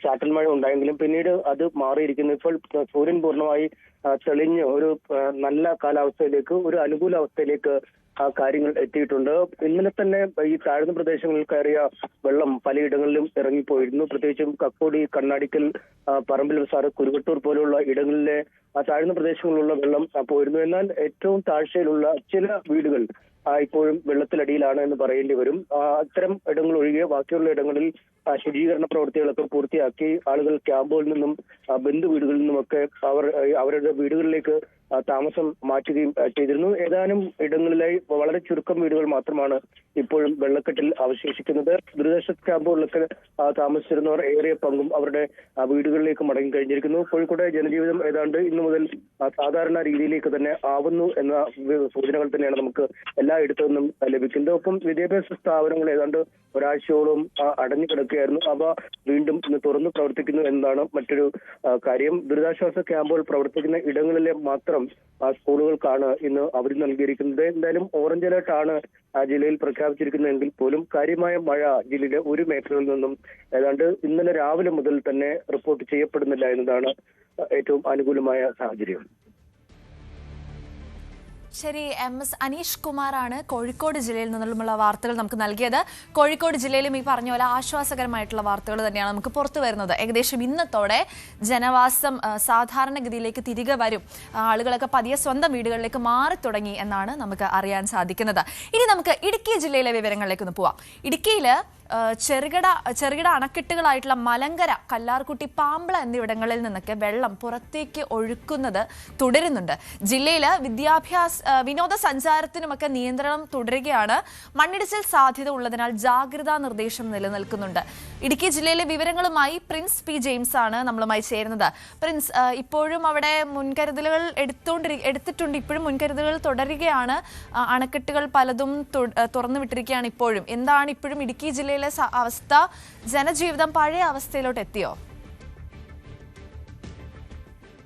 ചാറ്റൽ മഴ ഉണ്ടായെങ്കിലും പിന്നീട് അത് മാറിയിരിക്കുന്നു. ഇപ്പോൾ സൂര്യൻ പൂർണ്ണമായി തെളിഞ്ഞ് ഒരു നല്ല കാലാവസ്ഥയിലേക്ക്, ഒരു അനുകൂല അവസ്ഥയിലേക്ക് കാര്യങ്ങൾ എത്തിയിട്ടുണ്ട്. ഇന്നലെ തന്നെ ഈ താഴ്ന്ന പ്രദേശങ്ങളിൽ കയറിയ വെള്ളം പലയിടങ്ങളിലും ഇറങ്ങിപ്പോയിരുന്നു. പ്രത്യേകിച്ചും കക്കോടി, കണ്ണാടിക്കൽ, പറമ്പിൽ ബസാർ, കുരുവട്ടൂർ പോലെയുള്ള ഇടങ്ങളിലെ താഴ്ന്ന പ്രദേശങ്ങളിലുള്ള വെള്ളം പോയിരുന്നു. എന്നാൽ ഏറ്റവും താഴ്ചയിലുള്ള ചില വീടുകൾ ഇപ്പോഴും വെള്ളത്തിലടിയിലാണ് എന്ന് പറയേണ്ടി വരും. അത്തരം ഇടങ്ങൾ ഒഴികെ ബാക്കിയുള്ള ഇടങ്ങളിൽ ശുചീകരണ പ്രവൃത്തികളൊക്കെ പൂർത്തിയാക്കി ആളുകൾ ക്യാമ്പുകളിൽ നിന്നും ബന്ധു വീടുകളിൽ നിന്നുമൊക്കെ അവരുടെ വീടുകളിലേക്ക് താമസം മാറ്റുകയും ചെയ്തിരുന്നു. ഏതാനും ഇടങ്ങളിലായി വളരെ ചുരുക്കം വീടുകൾ മാത്രമാണ് ഇപ്പോഴും വെള്ളക്കെട്ടിൽ അവശേഷിക്കുന്നത്. ദുരിതാശ്വാസ ക്യാമ്പുകളിലൊക്കെ താമസിച്ചിരുന്നവർ ഏറിയ പങ്കും അവരുടെ വീടുകളിലേക്ക് മടങ്ങി കഴിഞ്ഞിരിക്കുന്നു. കോഴിക്കോട് ജനജീവിതം ഏതാണ്ട് ഇന്നു മുതൽ സാധാരണ രീതിയിലേക്ക് തന്നെ ആവുന്നു എന്ന സൂചനകൾ തന്നെയാണ് നമുക്ക് എല്ലായിടത്തു നിന്നും ലഭിക്കുന്നത്. ഒപ്പം വിദ്യാഭ്യാസ സ്ഥാപനങ്ങൾ ഏതാണ്ട് ഒരാഴ്ചയോളം അടഞ്ഞു കിടക്കുകയായിരുന്നു. അവ വീണ്ടും ഇന്ന് തുറന്നു പ്രവർത്തിക്കുന്നു എന്നതാണ് മറ്റൊരു കാര്യം. ദുരിതാശ്വാസ ക്യാമ്പുകൾ പ്രവർത്തിക്കുന്ന ഇടങ്ങളിലെ മാത്രം സ്കൂളുകൾക്കാണ് ഇന്ന് അവധി നൽകിയിരിക്കുന്നത്. എന്തായാലും ഓറഞ്ച് അലേർട്ടാണ് ജില്ലയിൽ പ്രഖ്യാപിച്ചിരിക്കുന്നതെങ്കിൽ പോലും കാര്യമായ മഴ ജില്ലയിലെ ഒരു മേഖലയിൽ നിന്നും ഏതാണ്ട് ഇന്നലെ രാവിലെ മുതൽ തന്നെ റിപ്പോർട്ട് ചെയ്യപ്പെടുന്നില്ല എന്നതാണ് ഏറ്റവും അനുകൂലമായ സാഹചര്യം. ശരി, MS അനീഷ് കുമാറാണ് കോഴിക്കോട് ജില്ലയിൽ നിന്നുള്ള വാർത്തകൾ നമുക്ക് നൽകിയത്. കോഴിക്കോട് ജില്ലയിലും ഈ പറഞ്ഞ പോലെ ആശ്വാസകരമായിട്ടുള്ള വാർത്തകൾ തന്നെയാണ് നമുക്ക് പുറത്തു വരുന്നത്. ഏകദേശം ഇന്നത്തോടെ ജനവാസം സാധാരണഗതിയിലേക്ക് തിരികെ വരും. ആളുകളൊക്കെ പതിയെ സ്വന്തം വീടുകളിലേക്ക് മാറി തുടങ്ങി എന്നാണ് നമുക്ക് അറിയാൻ സാധിക്കുന്നത്. ഇനി നമുക്ക് ഇടുക്കി ജില്ലയിലെ വിവരങ്ങളിലേക്ക് ഒന്ന് പോവാം. ഇടുക്കിയിൽ ചെറുകിട അണക്കെട്ടുകളായിട്ടുള്ള മലങ്കര, കല്ലാർകുട്ടി, പാമ്പള എന്നിവിടങ്ങളിൽ നിന്നൊക്കെ വെള്ളം പുറത്തേക്ക് ഒഴുക്കുന്നത് തുടരുന്നുണ്ട്. ജില്ലയിൽ വിനോദസഞ്ചാരത്തിനുമൊക്കെ നിയന്ത്രണം തുടരുകയാണ്. മണ്ണിടിച്ചിൽ സാധ്യത ഉള്ളതിനാൽ ജാഗ്രതാ നിർദ്ദേശം നിലനിൽക്കുന്നുണ്ട്. ഇടുക്കി ജില്ലയിലെ വിവരങ്ങളുമായി പ്രിൻസ് പി ജെയിംസ് ആണ് നമ്മളുമായി ചേരുന്നത്. പ്രിൻസ്, ഇപ്പോഴും അവിടെ മുൻകരുതലുകൾ എടുത്തിട്ടുണ്ട്, ഇപ്പോഴും മുൻകരുതലുകൾ തുടരുകയാണ്. അണക്കെട്ടുകൾ പലതും തുറന്നു വിട്ടിരിക്കുകയാണ്. ഇപ്പോഴും എന്താണ് ഇപ്പോഴും ഇടുക്കി ജില്ലയിലെ അവസ്ഥ? ജനജീവിതം പഴയ അവസ്ഥയിലോട്ട് എത്തിയോ?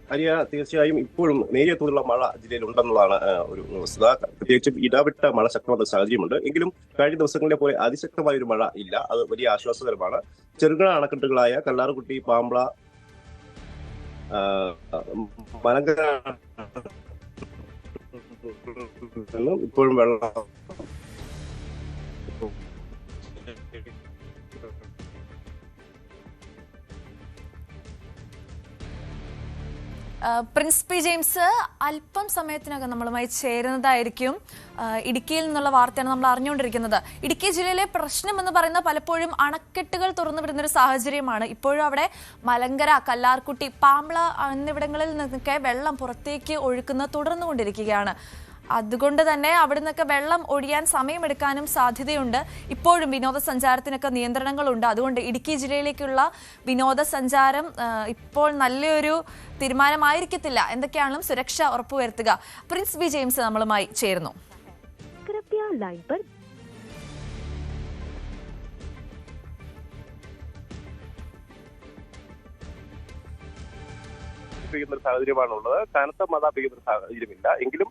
ഹരിയ, തീർച്ചയായും ഇപ്പോഴും നേരിയ തോതിലുള്ള മഴ ജില്ലയിൽ ഉണ്ടെന്നുള്ളതാണ് ഒരു വസ്തുത. പ്രത്യേകിച്ചും ഇടവിട്ട മഴ ശക്തമായ സാഹചര്യമുണ്ട്. എങ്കിലും കഴിഞ്ഞ ദിവസങ്ങളിലെ പോലെ അതിശക്തമായ ഒരു മഴ ഇല്ല. അത് വലിയ ആശ്വാസകരമാണ്. ചെറുകിട അണക്കെട്ടുകളായ കല്ലാർകുട്ടി, പാമ്പള, മലങ്കര ഇപ്പോഴും വെള്ളം പ്രിൻസ് പി ജെയിംസ് അല്പം സമയത്തിനകം നമ്മളുമായി ചേരുന്നതായിരിക്കും. ഇടുക്കിയിൽ നിന്നുള്ള വാർത്തയാണ് നമ്മൾ അറിഞ്ഞുകൊണ്ടിരിക്കുന്നത്. ഇടുക്കി ജില്ലയിലെ പ്രശ്നം എന്ന് പറയുന്നത് പലപ്പോഴും അണക്കെട്ടുകൾ തുറന്നു വിടുന്ന ഒരു സാഹചര്യമാണ്. ഇപ്പോഴും അവിടെ മലങ്കര, കല്ലാർകുട്ടി, പാമ്പള എന്നിവിടങ്ങളിൽ നിന്നൊക്കെ വെള്ളം പുറത്തേക്ക് ഒഴുക്കുന്നത് തുടർന്നുകൊണ്ടിരിക്കുകയാണ്. അതുകൊണ്ട് തന്നെ അവിടെ നിന്നൊക്കെ വെള്ളം ഒഴിയാൻ സമയമെടുക്കാനും സാധ്യതയുണ്ട്. ഇപ്പോഴും വിനോദസഞ്ചാരത്തിനൊക്കെ നിയന്ത്രണങ്ങളുണ്ട്. അതുകൊണ്ട് ഇടുക്കി ജില്ലയിലേക്കുള്ള വിനോദസഞ്ചാരം ഇപ്പോൾ നല്ലൊരു തീരുമാനമായിരിക്കത്തില്ല. എന്തൊക്കെയാണെങ്കിലും സുരക്ഷ ഉറപ്പുവരുത്തുക. പ്രിൻസ് ബി ജെയിംസ് നമ്മളുമായി ചേരുന്നു. പെയ്യുന്ന ഒരു സാഹചര്യമാണുള്ളത്. കനത്ത മഴ പെയ്യുന്ന ഒരു സാഹചര്യമില്ല, എങ്കിലും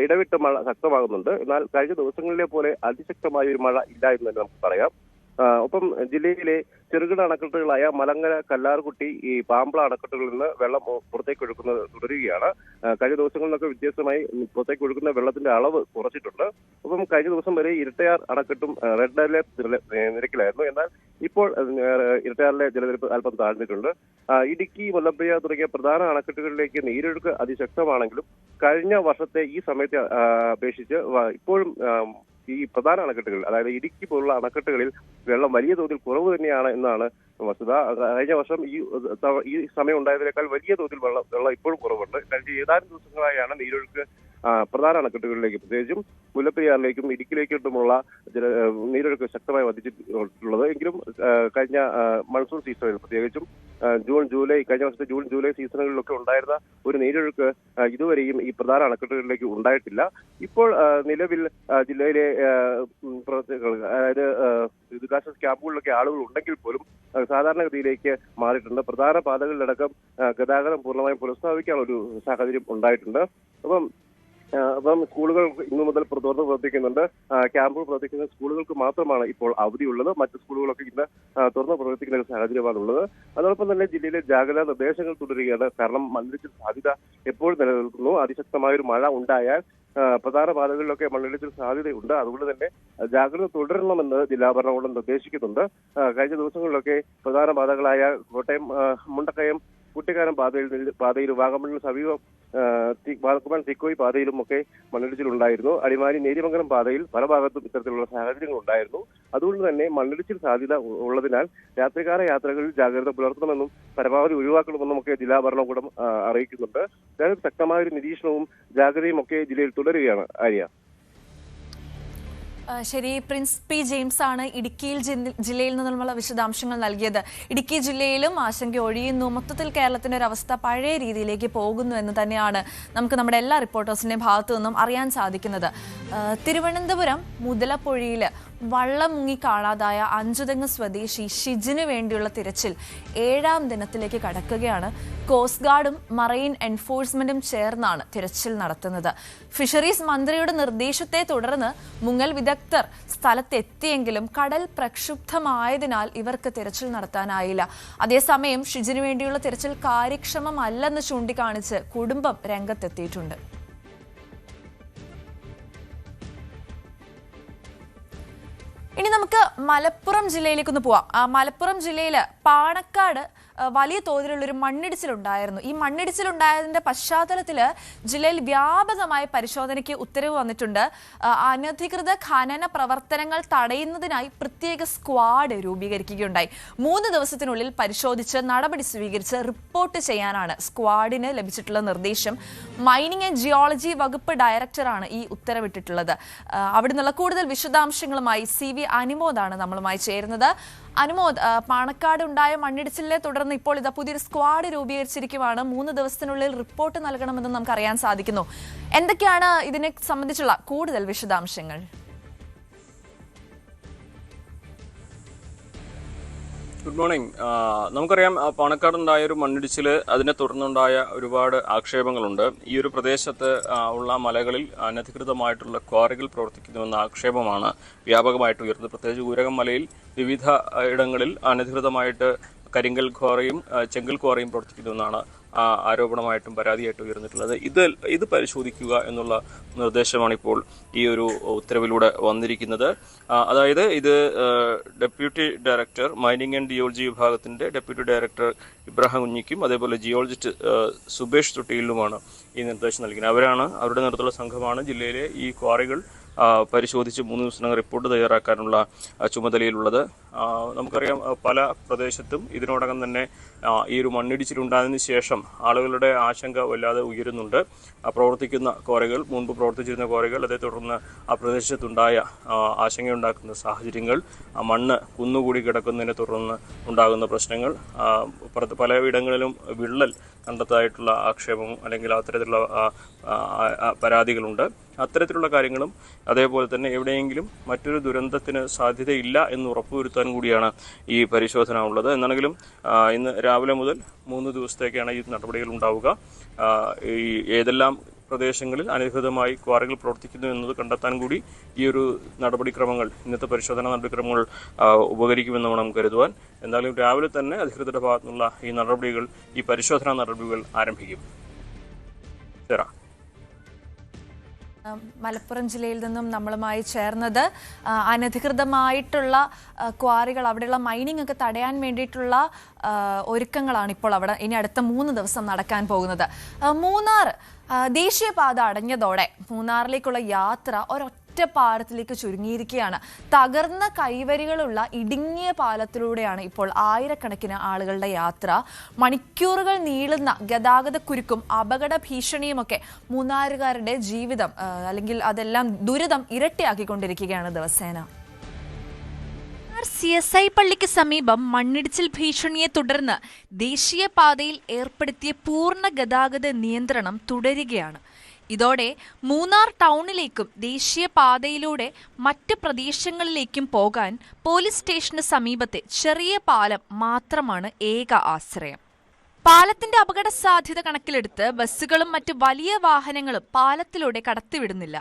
ഇടവിട്ട് മഴ ശക്തമാകുന്നുണ്ട്. എന്നാൽ കഴിഞ്ഞ ദിവസങ്ങളിലെ പോലെ അതിശക്തമായ ഒരു മഴ ഇല്ല എന്ന് തന്നെ നമുക്ക് പറയാം. ഒപ്പം ജില്ലയിലെ ചെറുകിട അണക്കെട്ടുകളായ മലങ്കര, കല്ലാർകുട്ടി, ഈ പാമ്പള അണക്കെട്ടുകളിൽ നിന്ന് വെള്ളം പുറത്തേക്ക് ഒഴുക്കുന്നത് തുടരുകയാണ്. കഴിഞ്ഞ ദിവസങ്ങളിൽ നിന്നൊക്കെ വ്യത്യസ്തമായി പുറത്തേക്ക് ഒഴുകുന്ന വെള്ളത്തിന്റെ അളവ് കുറച്ചിട്ടുണ്ട്. ഒപ്പം കഴിഞ്ഞ ദിവസം വരെ ഇരട്ടയാർ അണക്കെട്ടും റെഡ് അലേർട്ട് നിരക്കിലായിരുന്നു. എന്നാൽ ഇപ്പോൾ ഇരട്ടയാറിലെ ജലനിരപ്പ് അല്പം താഴ്ന്നിട്ടുണ്ട്. ഇടുക്കി, മുല്ലപ്പെരിയാർ തുടങ്ങിയ പ്രധാന അണക്കെട്ടുകളിലേക്ക് നീരൊഴുക്ക് അതിശക്തമാണെങ്കിലും കഴിഞ്ഞ വർഷത്തെ ഈ സമയത്തെ അപേക്ഷിച്ച് ഇപ്പോഴും ഈ പ്രധാന അണക്കെട്ടുകൾ, അതായത് ഇടുക്കി പോലുള്ള അണക്കെട്ടുകളിൽ വെള്ളം വലിയ തോതിൽ കുറവ് തന്നെയാണ് എന്നാണ് വസ്തുത. കഴിഞ്ഞ വർഷം ഈ സമയം ഉണ്ടായതിനേക്കാൾ വലിയ തോതിൽ വെള്ളം ഇപ്പോഴും കുറവുണ്ട്. കഴിഞ്ഞ ഏതാനും ദിവസങ്ങളായാണ് നീരൊഴുക്ക് പ്രധാന അണക്കെട്ടുകളിലേക്ക്, പ്രത്യേകിച്ചും മുല്ലപ്പെരിയാറിലേക്കും ഇടുക്കിയിലേക്കുമുള്ള നീരൊഴുക്ക് ശക്തമായി വർദ്ധിച്ചിട്ടുള്ളത്. എങ്കിലും കഴിഞ്ഞ മൺസൂൺ സീസണിൽ, പ്രത്യേകിച്ചും കഴിഞ്ഞ വർഷത്തെ ജൂൺ ജൂലൈ സീസണുകളിലൊക്കെ ഉണ്ടായിരുന്ന ഒരു നീരൊഴുക്ക് ഇതുവരെയും ഈ പ്രധാന അണക്കെട്ടുകളിലേക്ക് ഉണ്ടായിട്ടില്ല. ഇപ്പോൾ നിലവിൽ ജില്ലയിലെ പ്രവർത്തകർ, അതായത് ദുരിതാശ്വാസ ക്യാമ്പുകളിലൊക്കെ ആളുകൾ ഉണ്ടെങ്കിൽ പോലും സാധാരണഗതിയിലേക്ക് മാറിയിട്ടുണ്ട്. പ്രധാന പാതകളിലടക്കം ഗതാഗതം പൂർണ്ണമായും പുനഃസ്ഥാപിക്കാനുള്ള ഒരു സാഹചര്യം ഉണ്ടായിട്ടുണ്ട്. അപ്പം സ്കൂളുകൾ ഇന്നു മുതൽ തുറന്ന് പ്രവർത്തിക്കുന്നുണ്ട്. ക്യാമ്പുകൾ പ്രവർത്തിക്കുന്ന സ്കൂളുകൾക്ക് മാത്രമാണ് ഇപ്പോൾ അവധിയുള്ളത്. മറ്റ് സ്കൂളുകളൊക്കെ ഇന്ന് തുറന്ന് പ്രവർത്തിക്കുന്ന ഒരു സാഹചര്യമാണുള്ളത്. അതോടൊപ്പം തന്നെ ജില്ലയിലെ ജാഗ്രതാ നിർദ്ദേശങ്ങൾ തുടരുകയാണ്. കാരണം മണ്ണിടിച്ചിൽ സാധ്യത എപ്പോഴും നിലനിൽക്കുന്നു. അതിശക്തമായ ഒരു മഴ ഉണ്ടായാൽ പ്രധാന പാതകളിലൊക്കെ മണ്ണിടിച്ചിൽ സാധ്യതയുണ്ട്. അതുകൊണ്ട് തന്നെ ജാഗ്രത തുടരണമെന്ന് ജില്ലാ ഭരണകൂടം നിർദ്ദേശിക്കുന്നുണ്ട്. കഴിഞ്ഞ ദിവസങ്ങളിലൊക്കെ പ്രധാന പാതകളായ കോട്ടയം മുണ്ടക്കയം കുട്ടിക്കാനം പാതയിൽ വാഗമണ്ണിന് സമീപം വാഗമൺ തിക്കോയി പാതയിലും ഒക്കെ മണ്ണിടിച്ചിലുണ്ടായിരുന്നു. അടിമാലി നേര്യമംഗലം പാതയിൽ പല ഭാഗത്തും ഇത്തരത്തിലുള്ള സാഹചര്യങ്ങൾ ഉണ്ടായിരുന്നു. അതുകൊണ്ട് തന്നെ മണ്ണിടിച്ചിൽ സാധ്യത ഉള്ളതിനാൽ രാത്രികാല യാത്രകളിൽ ജാഗ്രത പുലർത്തണമെന്നും പരമാവധി ഒഴിവാക്കണമെന്നും ഒക്കെ ജില്ലാ ഭരണകൂടം അറിയിക്കുന്നുണ്ട്. അതായത് ശക്തമായ ഒരു നിരീക്ഷണവും ജാഗ്രതയും ഒക്കെ ജില്ലയിൽ തുടരുകയാണ്. ആര്യ. ശരി, പ്രിൻസ് പി ജെയിംസ് ആണ് ഇടുക്കിയിൽ ജില്ലയിൽ നിന്നുള്ള വിശദാംശങ്ങൾ നൽകിയത്. ഇടുക്കി ജില്ലയിലും ആശങ്ക ഒഴിയുന്നു. മൊത്തത്തിൽ കേരളത്തിന്റെ ഒരു അവസ്ഥ പഴയ രീതിയിലേക്ക് പോകുന്നു എന്ന് തന്നെയാണ് നമുക്ക് നമ്മുടെ എല്ലാ റിപ്പോർട്ടേഴ്സിന്റെയും ഭാഗത്തു നിന്നും അറിയാൻ സാധിക്കുന്നത്. തിരുവനന്തപുരം മുതലപ്പൊഴിയിൽ വള്ളം മുങ്ങി കാണാതായ അഞ്ചുതെങ്ങ് സ്വദേശി ഷിജിന് വേണ്ടിയുള്ള തിരച്ചിൽ 7ാം ദിനത്തിലേക്ക് കടക്കുകയാണ്. കോസ്റ്റ് ഗാർഡും മറൈൻ എൻഫോഴ്സ്മെന്റും ചേർന്നാണ് തിരച്ചിൽ നടത്തുന്നത്. ഫിഷറീസ് മന്ത്രിയുടെ നിർദ്ദേശത്തെ തുടർന്ന് മുങ്ങൽ വിദഗ്ധർ സ്ഥലത്തെത്തിയെങ്കിലും കടൽ പ്രക്ഷുബ്ധമായതിനാൽ ഇവർക്ക് തിരച്ചിൽ നടത്താനായില്ല. അതേസമയം ഷിജിന് വേണ്ടിയുള്ള തിരച്ചിൽ കാര്യക്ഷമമല്ലെന്ന് ചൂണ്ടിക്കാണിച്ച് കുടുംബം രംഗത്തെത്തിയിട്ടുണ്ട്. ഇനി നമുക്ക് മലപ്പുറം ജില്ലയിലേക്കൊന്ന് പോവാം. മലപ്പുറം ജില്ലയിൽ പാണക്കാട് വലിയ തോതിലുള്ളൊരു മണ്ണിടിച്ചിലുണ്ടായിരുന്നു. ഈ മണ്ണിടിച്ചിലുണ്ടായതിന്റെ പശ്ചാത്തലത്തിൽ ജില്ലയിൽ വ്യാപകമായ പരിശോധനയ്ക്ക് ഉത്തരവ് വന്നിട്ടുണ്ട്. അനധികൃത ഖനന പ്രവർത്തനങ്ങൾ തടയുന്നതിനായി പ്രത്യേക സ്ക്വാഡ് രൂപീകരിക്കുകയുണ്ടായി. 3 ദിവസത്തിനുള്ളിൽ പരിശോധിച്ച് നടപടി സ്വീകരിച്ച് റിപ്പോർട്ട് ചെയ്യാനാണ് സ്ക്വാഡിന് ലഭിച്ചിട്ടുള്ള നിർദ്ദേശം. മൈനിങ് ആൻഡ് ജിയോളജി വകുപ്പ് ഡയറക്ടറാണ് ഈ ഉത്തരവിട്ടിട്ടുള്ളത്. അവിടെ നിന്നുള്ള കൂടുതൽ വിശദാംശങ്ങളുമായി CV അനുമോദാണ് നമ്മളുമായി ചേരുന്നത്. അനുമോദ്, പാണക്കാട് ഉണ്ടായ മണ്ണിടിച്ചിലിനെ തുടർന്ന് ഇപ്പോൾ ഇതാ പുതിയൊരു സ്ക്വാഡ് രൂപീകരിച്ചിരിക്കുകയാണ്. 3 ദിവസത്തിനുള്ളിൽ റിപ്പോർട്ട് നൽകണമെന്ന് നമുക്ക് അറിയാൻ സാധിക്കുന്നു. എന്തൊക്കെയാണ് ഇതിനെ സംബന്ധിച്ചുള്ള കൂടുതൽ വിശദാംശങ്ങൾ? Good morning. നമുക്കറിയാം, പാണക്കാടുണ്ടായ ഒരു മണ്ണിടിച്ചിൽ, അതിനെ തുടർന്നുണ്ടായ ഒരുപാട് ആക്ഷേപങ്ങളുണ്ട്. ഈ ഒരു പ്രദേശത്ത് ഉള്ള മലകളിൽ അനധികൃതമായിട്ടുള്ള ക്വാറികൾ പ്രവർത്തിക്കുന്നുവെന്ന ആക്ഷേപമാണ് വ്യാപകമായിട്ട് ഉയർന്നത്. പ്രത്യേകിച്ച് ഊരകം മലയിൽ വിവിധ ഇടങ്ങളിൽ അനധികൃതമായിട്ട് കരിങ്കൽ ക്വാറിയും ചെങ്കൽ ക്വാറിയും പ്രവർത്തിക്കുന്നുവെന്നാണ് ആരോപണമായിട്ടും പരാതിയായിട്ടും ഉയർന്നിട്ടുള്ളത്. ഇത് പരിശോധിക്കുക എന്നുള്ള നിർദ്ദേശമാണ് ഇപ്പോൾ ഈ ഒരു ഉത്തരവിലൂടെ വന്നിരിക്കുന്നത്. അതായത് ഇത് deputy director, mining and geology വിഭാഗത്തിൻ്റെ ഡെപ്യൂട്ടി ഡയറക്ടർ ഇബ്രാഹിം കുഞ്ഞിക്കും അതേപോലെ ജിയോളജിസ്റ്റ് സുബേഷ് തൊട്ടിയിലുമാണ് ഈ നിർദ്ദേശം നൽകുന്നത്. അവരുടെ നേതൃത്വമുള്ള സംഘമാണ് ജില്ലയിലെ ഈ ക്വാറികൾ പരിശോധിച്ച് 3 ദിവസത്തിനകം റിപ്പോർട്ട് തയ്യാറാക്കാനുള്ള ചുമതലയിലുള്ളത്. നമുക്കറിയാം പല പ്രദേശത്തും ഇതിനോടകം തന്നെ ഈ ഒരു മണ്ണിടിച്ചിലുണ്ടായതിനു ശേഷം ആളുകളുടെ ആശങ്ക വല്ലാതെ ഉയരുന്നുണ്ട്. പ്രവർത്തിക്കുന്ന ക്വാറികൾ, മുൻപ് പ്രവർത്തിച്ചിരുന്ന ക്വാറികൾ, അതേ തുടർന്ന് ആ പ്രദേശത്തുണ്ടായ ആശങ്കയുണ്ടാക്കുന്ന സാഹചര്യങ്ങൾ, മണ്ണ് കുന്നുകൂടി കിടക്കുന്നതിനെ തുടർന്ന് ഉണ്ടാകുന്ന പ്രശ്നങ്ങൾ, പലയിടങ്ങളിലും വിള്ളൽ കണ്ടെത്തായിട്ടുള്ള ആക്ഷേപം അല്ലെങ്കിൽ അത്തരത്തിലുള്ള പരാതികളുണ്ട്. അത്തരത്തിലുള്ള കാര്യങ്ങളും അതേപോലെ തന്നെ എവിടെയെങ്കിലും മറ്റൊരു ദുരന്തത്തിന് സാധ്യതയില്ല എന്ന് ഉറപ്പുവരുത്താൻ കൂടിയാണ് ഈ പരിശോധന ഉള്ളത്. എന്നാണെങ്കിലും ഇന്ന് രാവിലെ മുതൽ 3 ദിവസത്തേക്കാണ് ഈ നടപടികൾ ഉണ്ടാവുക. ഈ ഏതെല്ലാം പ്രദേശങ്ങളിൽ അനധികൃതമായി ക്വാറികൾ പ്രവർത്തിക്കുന്നു എന്നത് കണ്ടെത്താൻ കൂടി ഈ ഒരു നടപടിക്രമങ്ങൾ, ഇന്നത്തെ പരിശോധനാ നടപടിക്രമങ്ങൾ ഉപകരിക്കുമെന്ന് വേണം കരുതുവാൻ. എന്തായാലും രാവിലെ തന്നെ അധികൃതരുടെ ഭാഗത്തുനിന്നുള്ള ഈ നടപടികൾ, ഈ പരിശോധനാ നടപടികൾ ആരംഭിക്കും. മലപ്പുറം ജില്ലയിൽ നിന്നും നമ്മളുമായി ചേർന്നത് അനധികൃതമായിട്ടുള്ള ക്വാറികൾ, അവിടെയുള്ള മൈനിങ് ഒക്കെ തടയാൻ വേണ്ടിയിട്ടുള്ള ഒരുക്കങ്ങളാണ് ഇപ്പോൾ അവിടെ ഇനി അടുത്ത 3 ദിവസം നടക്കാൻ പോകുന്നത്. മൂന്നാർ ദേശീയപാത അടഞ്ഞതോടെ മൂന്നാറിലേക്കുള്ള യാത്ര ഒറ്റപ്പാലത്തിലേക്ക് ചുരുങ്ങിയിരിക്കുകയാണ്. തകർന്ന കൈവരികളുള്ള ഇടുങ്ങിയ പാലത്തിലൂടെയാണ് ഇപ്പോൾ ആയിരക്കണക്കിന് ആളുകളുടെ യാത്ര. മണിക്കൂറുകൾ നീളുന്ന ഗതാഗത കുരുക്കും അപകട ഭീഷണിയുമൊക്കെ മൂന്നാറുകാരുടെ ജീവിതം അല്ലെങ്കിൽ അതെല്ലാം ദുരിതം ഇരട്ടിയാക്കിക്കൊണ്ടിരിക്കുകയാണ് ദിവസേന. CSI പള്ളിക്ക് സമീപം മണ്ണിടിച്ചിൽ ഭീഷണിയെ തുടർന്ന് ദേശീയപാതയിൽ ഏർപ്പെടുത്തിയ പൂർണ്ണ ഗതാഗത നിയന്ത്രണം തുടരുകയാണ്. ഇതോടെ മൂന്നാർ ടൗണിലേക്കും ദേശീയപാതയിലൂടെ മറ്റ് പ്രദേശങ്ങളിലേക്കും പോകാൻ പോലീസ് സ്റ്റേഷന് സമീപത്തെ ചെറിയ പാലം മാത്രമാണ് ഏക ആശ്രയം. പാലത്തിന്റെ അപകട സാധ്യത കണക്കിലെടുത്ത് ബസ്സുകളും മറ്റ് വലിയ വാഹനങ്ങളും പാലത്തിലൂടെ കടത്തിവിടുന്നില്ല.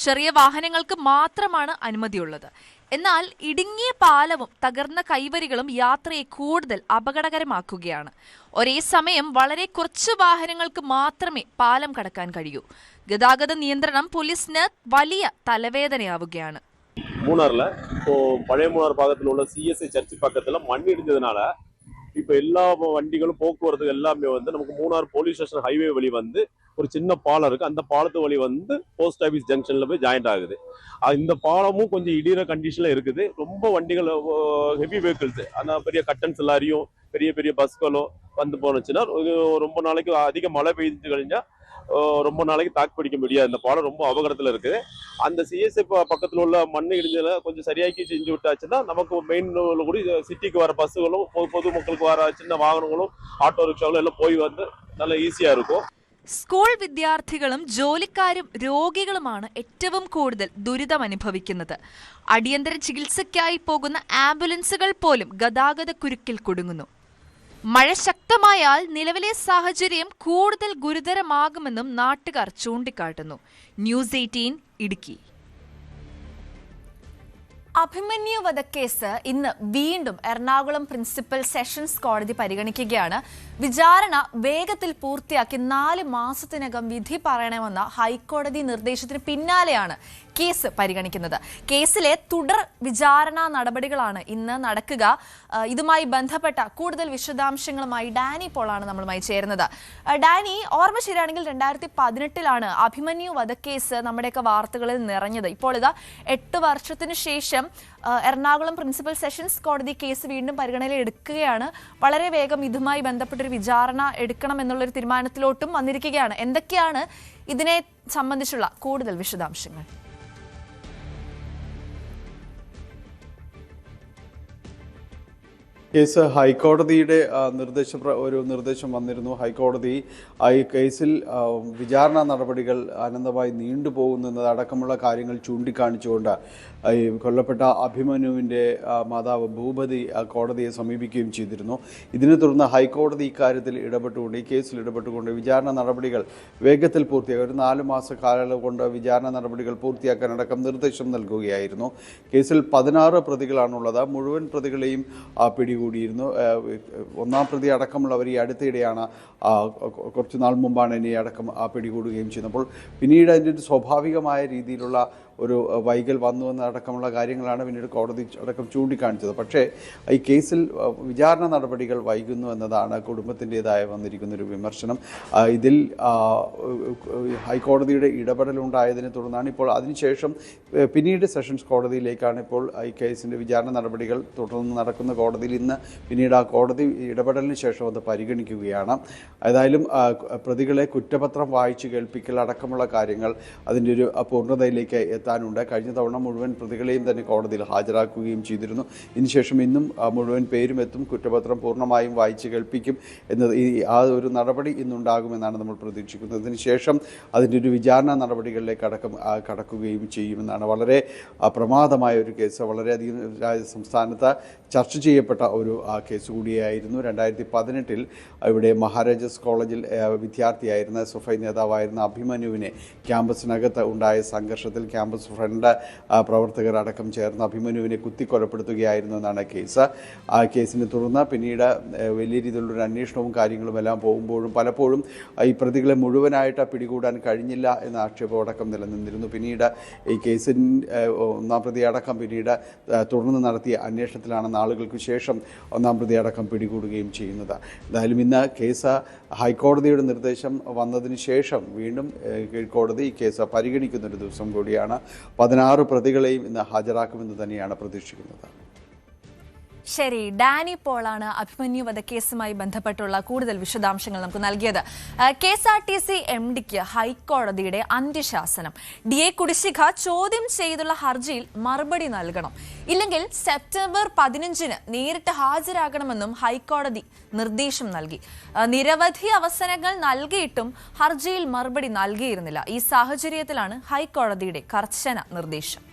ചെറിയ വാഹനങ്ങൾക്ക് മാത്രമാണ് അനുമതിയുള്ളത്. എന്നാൽ ഇടുങ്ങിയ പാലവും തകർന്ന കൈവരികളും യാത്രയെ കൂടുതൽ അപകടകരമാക്കുകയാണ്. ഒരേ സമയം വളരെ കുറച്ച് വാഹനങ്ങൾക്ക് മാത്രമേ പാലം കടക്കാൻ കഴിയൂ. ഗതാഗത നിയന്ത്രണം പോലീസിന് വലിയ തലവേദനയാവുകയാണ്. மூணார்ல இப்போ பழைய மூணார் பாகத்தில் உள்ள CSI சர்ச் பக்கத்துல மண் இடிஞ்சதுனால இப்போ எல்லா வண்டிகளும் போக்குவரத்து எல்லாமே வந்து நமக்கு மூணார் போலீஸ் ஸ்டேஷன் ஹைவே வழி வந்து ஒரு சின்ன பாலம் இருக்கு. அந்த பாலத்து வழி வந்து போஸ்ட் ஆஃபீஸ் ஜங்ஷன்ல போய் ஜாயிண்ட் ஆகுது. இந்த பாலமும் கொஞ்சம் இடிகிற கண்டிஷன்ல இருக்குது. ரொம்ப வண்டிகள், ஹெவி வெஹிக்கிள்ஸ், அந்த பெரிய கட்டன்ஸ் லாரியும் பெரிய பெரிய பஸ்களும் வந்து போனுச்சுன்னா ரொம்ப நாளைக்கு அதிக மழை பெய்து கழிஞ்சா ரொம்ப நாளைக்கு தாக்கு பிடிக்க முடியாது. இந்த பாலம் ரொம்ப அபகடத்துல இருக்குது. அந்த CSI பக்கத்துல உள்ள மண் இடிஞ்சல கொஞ்சம் சரியாக்கி செஞ்சு விட்டாச்சுன்னா நமக்கு மெயின் கூட சிட்டிக்கு வர பஸ்ஸுகளும் பொதுமக்களுக்கு வர சின்ன வாகனங்களும் ஆட்டோ ரிக்ஷாகளும் எல்லாம் போய் வந்து നല്ല ഈസിയാ இருக்கும். സ്കൂൾ വിദ്യാർത്ഥികളും ജോലിക്കാരും രോഗികളുമാണ് ഏറ്റവും കൂടുതൽ ദുരിതം അനുഭവിക്കുന്നത്. അടിയന്തര ചികിത്സയ്ക്കായി പോകുന്ന ആംബുലൻസുകൾ പോലും ഗതാഗത കുരുക്കിൽ കുടുങ്ങുന്നു. മഴ ശക്തമായാൽ നിലവിലെ സാഹചര്യം കൂടുതൽ ഗുരുതരമാകുമെന്നും നാട്ടുകാർ ചൂണ്ടിക്കാട്ടുന്നു. ന്യൂസ് 18 ഇടുക്കി. അഭിമന്യു വധക്കേസ് ഇന്ന് വീണ്ടും എറണാകുളം പ്രിൻസിപ്പൽ സെഷൻസ് കോടതി പരിഗണിക്കുകയാണ്. വിചാരണ വേഗത്തിൽ പൂർത്തിയാക്കി 4 മാസത്തിനകം വിധി പറയണമെന്ന ഹൈക്കോടതി നിർദ്ദേശത്തിന് പിന്നാലെയാണ് കേസ് പരിഗണിക്കുന്നത്. കേസിലെ തുടർ വിചാരണ നടപടികളാണ് ഇന്ന് നടക്കുക. ഇതുമായി ബന്ധപ്പെട്ട കൂടുതൽ വിശദാംശങ്ങളുമായി ഡാനി പോളാണ് നമ്മളുമായി ചേരുന്നത്. ഡാനി, ഓർമ്മ ശരിയാണെങ്കിൽ 2018 അഭിമന്യു വധക്കേസ് നമ്മുടെയൊക്കെ വാർത്തകളിൽ നിറഞ്ഞത്. ഇപ്പോൾ ഇതാ 8 വർഷത്തിന് ശേഷം എറണാകുളം പ്രിൻസിപ്പൽ സെഷൻസ് കോടതി കേസ് വീണ്ടും പരിഗണനയിൽ എടുക്കുകയാണ്. വളരെ വേഗം ഇതുമായി ബന്ധപ്പെട്ടൊരു വിചാരണ എടുക്കണം എന്നുള്ളൊരു തീരുമാനത്തിലോട്ടും വന്നിരിക്കുകയാണ്. എന്തൊക്കെയാണ് ഇതിനെ സംബന്ധിച്ചുള്ള കൂടുതൽ വിശദാംശങ്ങൾ? കേസ് ഹൈക്കോടതിയുടെ നിർദ്ദേശം വന്നിരുന്നു. ഹൈക്കോടതി ഈ കേസിൽ വിചാരണ നടപടികൾ അനന്തമായി നീണ്ടുപോകുന്നതടക്കമുള്ള കാര്യങ്ങൾ ചൂണ്ടിക്കാണിച്ചുകൊണ്ട് ഈ കൊല്ലപ്പെട്ട അഭിമന്യുവിൻ്റെ മാതാവ് ഭൂപതി കോടതിയെ സമീപിക്കുകയും ചെയ്തിരുന്നു. ഇതിനെ തുടർന്ന് ഹൈക്കോടതി ഇക്കാര്യത്തിൽ ഇടപെട്ടുകൊണ്ട്, ഈ കേസിൽ ഇടപെട്ടുകൊണ്ട് വിചാരണ നടപടികൾ വേഗത്തിൽ പൂർത്തിയാക്കുക, ഒരു 4 മാസ കാലയളവ് കൊണ്ട് വിചാരണ നടപടികൾ പൂർത്തിയാക്കാനടക്കം നിർദ്ദേശം നൽകുകയായിരുന്നു. കേസിൽ 16 പ്രതികളാണുള്ളത്. മുഴുവൻ പ്രതികളെയും പിടികൂടിയിരുന്നു. 1-ാം പ്രതി അടക്കമുള്ളവർ ഈ അടുത്തിടെയാണ്, കുറച്ച് നാൾ മുമ്പാണ് ഇനി അടക്കം പിടികൂടുകയും ചെയ്യുന്നത്. അപ്പോൾ പിന്നീട് അതിൻ്റെ ഒരു സ്വാഭാവികമായ രീതിയിലുള്ള ഒരു വൈകൽ വന്നു എന്നടക്കമുള്ള കാര്യങ്ങളാണ് പിന്നീട് കോടതി അടക്കം ചൂണ്ടിക്കാണിച്ചത്. പക്ഷേ ഈ കേസിൽ വിചാരണ നടപടികൾ വൈകുന്നു എന്നതാണ് കുടുംബത്തിൻ്റെതായ വന്നിരിക്കുന്ന ഒരു വിമർശനം. ഇതിൽ ഹൈക്കോടതിയുടെ ഇടപെടലുണ്ടായതിനെ തുടർന്നാണ് ഇപ്പോൾ അതിനുശേഷം പിന്നീട് സെഷൻസ് കോടതിയിലേക്കാണ് ഇപ്പോൾ ഈ കേസിൻ്റെ വിചാരണ നടപടികൾ തുടർന്ന് നടക്കുന്ന കോടതിയിൽ ഇന്ന് പിന്നീട് ആ കോടതി ഇടപെടലിന് ശേഷം അത് പരിഗണിക്കുകയാണ്. ഏതായാലും പ്രതികളെ കുറ്റപത്രം വായിച്ച് കേൾപ്പിക്കൽ അടക്കമുള്ള കാര്യങ്ങൾ അതിൻ്റെ ഒരു പൂർണ്ണതയിലേക്ക് എത്താനുണ്ട്. കഴിഞ്ഞ തവണ മുഴുവൻ പ്രതികളെയും തന്നെ കോടതിയിൽ ഹാജരാക്കുകയും ചെയ്തിരുന്നു. ഇതിനുശേഷം ഇന്നും മുഴുവൻ പേരും എത്തും, കുറ്റപത്രം പൂർണ്ണമായും വായിച്ച് കേൾപ്പിക്കും എന്നത് ആ ഒരു നടപടി ഇന്നുണ്ടാകുമെന്നാണ് നമ്മൾ പ്രതീക്ഷിക്കുന്നത്. ഇതിനുശേഷം അതിൻ്റെ ഒരു വിചാരണ നടപടികളിലേക്ക് കടക്കുകയും ചെയ്യുമെന്നാണ്. വളരെ പ്രമാദമായ ഒരു കേസ്, വളരെയധികം സംസ്ഥാനത്ത് ചർച്ച ചെയ്യപ്പെട്ട ഒരു കേസ് കൂടിയായിരുന്നു. 2018 ഇവിടെ മഹാരാജാസ് കോളേജിൽ വിദ്യാർത്ഥിയായിരുന്ന SFI നേതാവായിരുന്ന അഭിമന്യുവിനെ ക്യാമ്പസിനകത്ത് ഉണ്ടായ സംഘർഷത്തിൽ ക്യാമ്പസ് ഫ്രണ്ട് പ്രവർത്തകർ അടക്കം ചേർന്ന് അഭിമന്യുവിനെ കുത്തിക്കൊലപ്പെടുത്തുകയായിരുന്നു എന്നാണ് കേസ്. ആ കേസിനെ തുടർന്ന് പിന്നീട് വലിയ രീതിയിലുള്ളൊരു അന്വേഷണവും കാര്യങ്ങളും എല്ലാം പോകുമ്പോഴും പലപ്പോഴും ഈ പ്രതികളെ മുഴുവനായിട്ട് പിടികൂടാൻ കഴിഞ്ഞില്ല എന്ന ആക്ഷേപമടക്കം നിലനിന്നിരുന്നു. പിന്നീട് ഈ കേസിൻ ഒന്നാം പ്രതി അടക്കം പിന്നീട് തുടർന്ന് നടത്തിയ അന്വേഷണത്തിലാണ് നാളുകൾക്ക് ശേഷം ഒന്നാം പ്രതി അടക്കം പിടികൂടുകയും ചെയ്യുന്നത്. എന്തായാലും ഇന്ന് കേസ് ഹൈക്കോടതിയുടെ നിർദ്ദേശം വന്നതിന് ശേഷം വീണ്ടും കീഴ്ക്കോടതി ഈ കേസ് പരിഗണിക്കുന്നൊരു ദിവസം കൂടിയാണ്. 16 പ്രതികളെയും ഇന്ന് ഹാജരാക്കുമെന്ന് തന്നെയാണ് പ്രതീക്ഷിക്കുന്നത്. ശരി, ഡാനി പോളാണ് അഭിമന്യു വധക്കേസുമായി ബന്ധപ്പെട്ടുള്ള കൂടുതൽ വിശദാംശങ്ങൾ നമുക്ക് നൽകിയത്. KSRTC MDക്ക് ഹൈക്കോടതിയുടെ അന്ത്യശാസനം. DA കുടിശ്ശിക ചോദ്യം ചെയ്തുള്ള ഹർജിയിൽ മറുപടി നൽകണം, ഇല്ലെങ്കിൽ സെപ്റ്റംബർ 15 നേരിട്ട് ഹാജരാകണമെന്നും ഹൈക്കോടതി നിർദ്ദേശം നൽകി. നിരവധി അവസരങ്ങൾ നൽകിയിട്ടും ഹർജിയിൽ മറുപടി നൽകിയിരുന്നില്ല. ഈ സാഹചര്യത്തിലാണ് ഹൈക്കോടതിയുടെ കർശന നിർദ്ദേശം.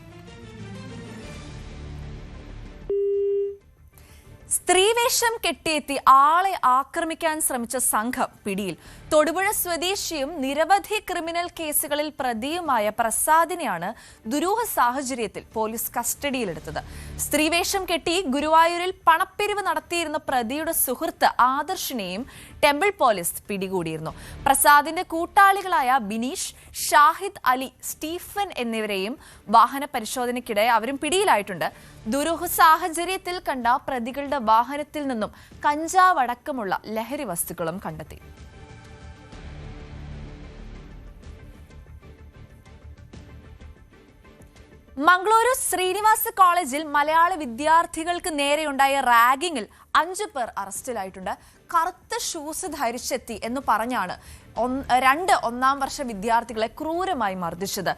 സ്ത്രീവേഷം കെട്ടിയെത്തി ആളെ ആക്രമിക്കാൻ ശ്രമിച്ച സംഘം പിടിയിൽ. തൊടുപുഴ സ്വദേശിയും നിരവധി ക്രിമിനൽ കേസുകളിൽ പ്രതിയുമായ പ്രസാദിനെയാണ് ദുരൂഹ സാഹചര്യത്തിൽ പോലീസ് കസ്റ്റഡിയിലെടുത്തത്. സ്ത്രീവേഷം കെട്ടി ഗുരുവായൂരിൽ പണപ്പിരിവ് നടത്തിയിരുന്ന പ്രതിയുടെ സുഹൃത്ത് ആദർശിനെയും ടെമ്പിൾ പോലീസ് പിടികൂടിയിരുന്നു. പ്രസാദിന്റെ കൂട്ടാളികളായ ബിനീഷ്, ഷാഹിദ് അലി, സ്റ്റീഫൻ എന്നിവരെയും വാഹന പരിശോധനയ്ക്കിടെ അവരും പിടിയിലായിട്ടുണ്ട്. ദുരൂഹ സാഹചര്യത്തിൽ കണ്ട പ്രതികളുടെ വാഹനത്തിൽ നിന്നും കഞ്ചാവ് അടക്കമുള്ള ലഹരി വസ്തുക്കളും കണ്ടെത്തി. മംഗളൂരു ശ്രീനിവാസ കോളേജിൽ മലയാളി വിദ്യാർത്ഥികൾക്ക് നേരെയുണ്ടായ റാഗിങ്ങിൽ 5 പേർ അറസ്റ്റിലായിട്ടുണ്ട്. കറുത്ത ഷൂസ് ധരിച്ചെത്തി എന്ന് പറഞ്ഞാണ് 2 ഒന്നാം വർഷ വിദ്യാർത്ഥികളെ ക്രൂരമായി മർദ്ദിച്ചത്.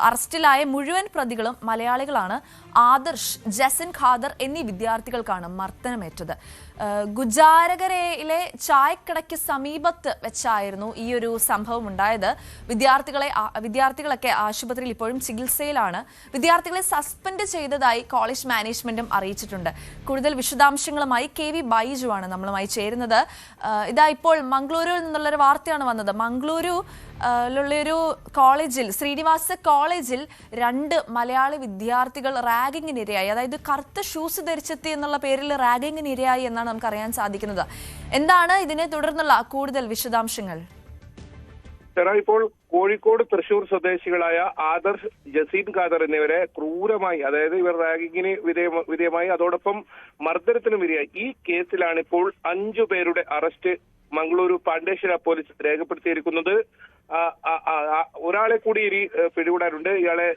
അറസ്റ്റിലായ മുഴുവൻ പ്രതികളും മലയാളികളാണ്. ആദർശ്, ജസൻ ഖാദർ എന്നീ വിദ്യാർത്ഥികൾക്കാണ് മർദ്ദനമേറ്റത്. ഗുജാരകരയിലെ ചായക്കടയ്ക്ക് സമീപത്ത് വെച്ചായിരുന്നു ഈ ഒരു സംഭവം ഉണ്ടായത്. വിദ്യാർത്ഥികളൊക്കെ ആശുപത്രിയിൽ ഇപ്പോഴും ചികിത്സയിലാണ്. വിദ്യാർത്ഥികളെ സസ്പെൻഡ് ചെയ്തതായി കോളേജ് മാനേജ്മെന്റും അറിയിച്ചിട്ടുണ്ട്. കൂടുതൽ വിശദാംശങ്ങളുമായി KV ബൈജു ആണ് നമ്മളുമായി ചേരുന്നത്. ഇതാ ഇപ്പോൾ മംഗളൂരുവിൽ നിന്നുള്ളൊരു വാർത്തയാണ് വന്നത്. മംഗളൂരുള്ളൊരു കോളേജിൽ, ശ്രീനിവാസ കോളേജിൽ 2 മലയാളി വിദ്യാർത്ഥികൾ റാഗിങ്ങിനിരയായി, അതായത് കറുത്ത ഷൂസ് ധരിച്ചെത്തി എന്നുള്ള പേരിൽ റാഗിങ്ങിനിരയായി എന്നാണ് നമുക്ക് അറിയാൻ സാധിക്കുന്നത്. എന്താണ് ഇതിനെ തുടർന്നുള്ള കൂടുതൽ വിശദാംശങ്ങൾ? ഇപ്പോൾ കോഴിക്കോട്, തൃശൂർ സ്വദേശികളായ ആദർശ്, ജസീൻ ഖാദർ എന്നിവരെ ക്രൂരമായി, അതായത് ഇവർ റാഗിങ്ങിന് വിധേയമായി അതോടൊപ്പം മർദ്ദനത്തിനും വിധേയമായി. ഈ കേസിലാണ് ഇപ്പോൾ 5 പേരുടെ അറസ്റ്റ് മംഗളൂരു പാണ്ഡേശ്വര പോലീസ് രേഖപ്പെടുത്തിയിരിക്കുന്നത്. ഒരാളെ കൂടി ഇനി പിടികൂടാനുണ്ട്. ഇയാളെ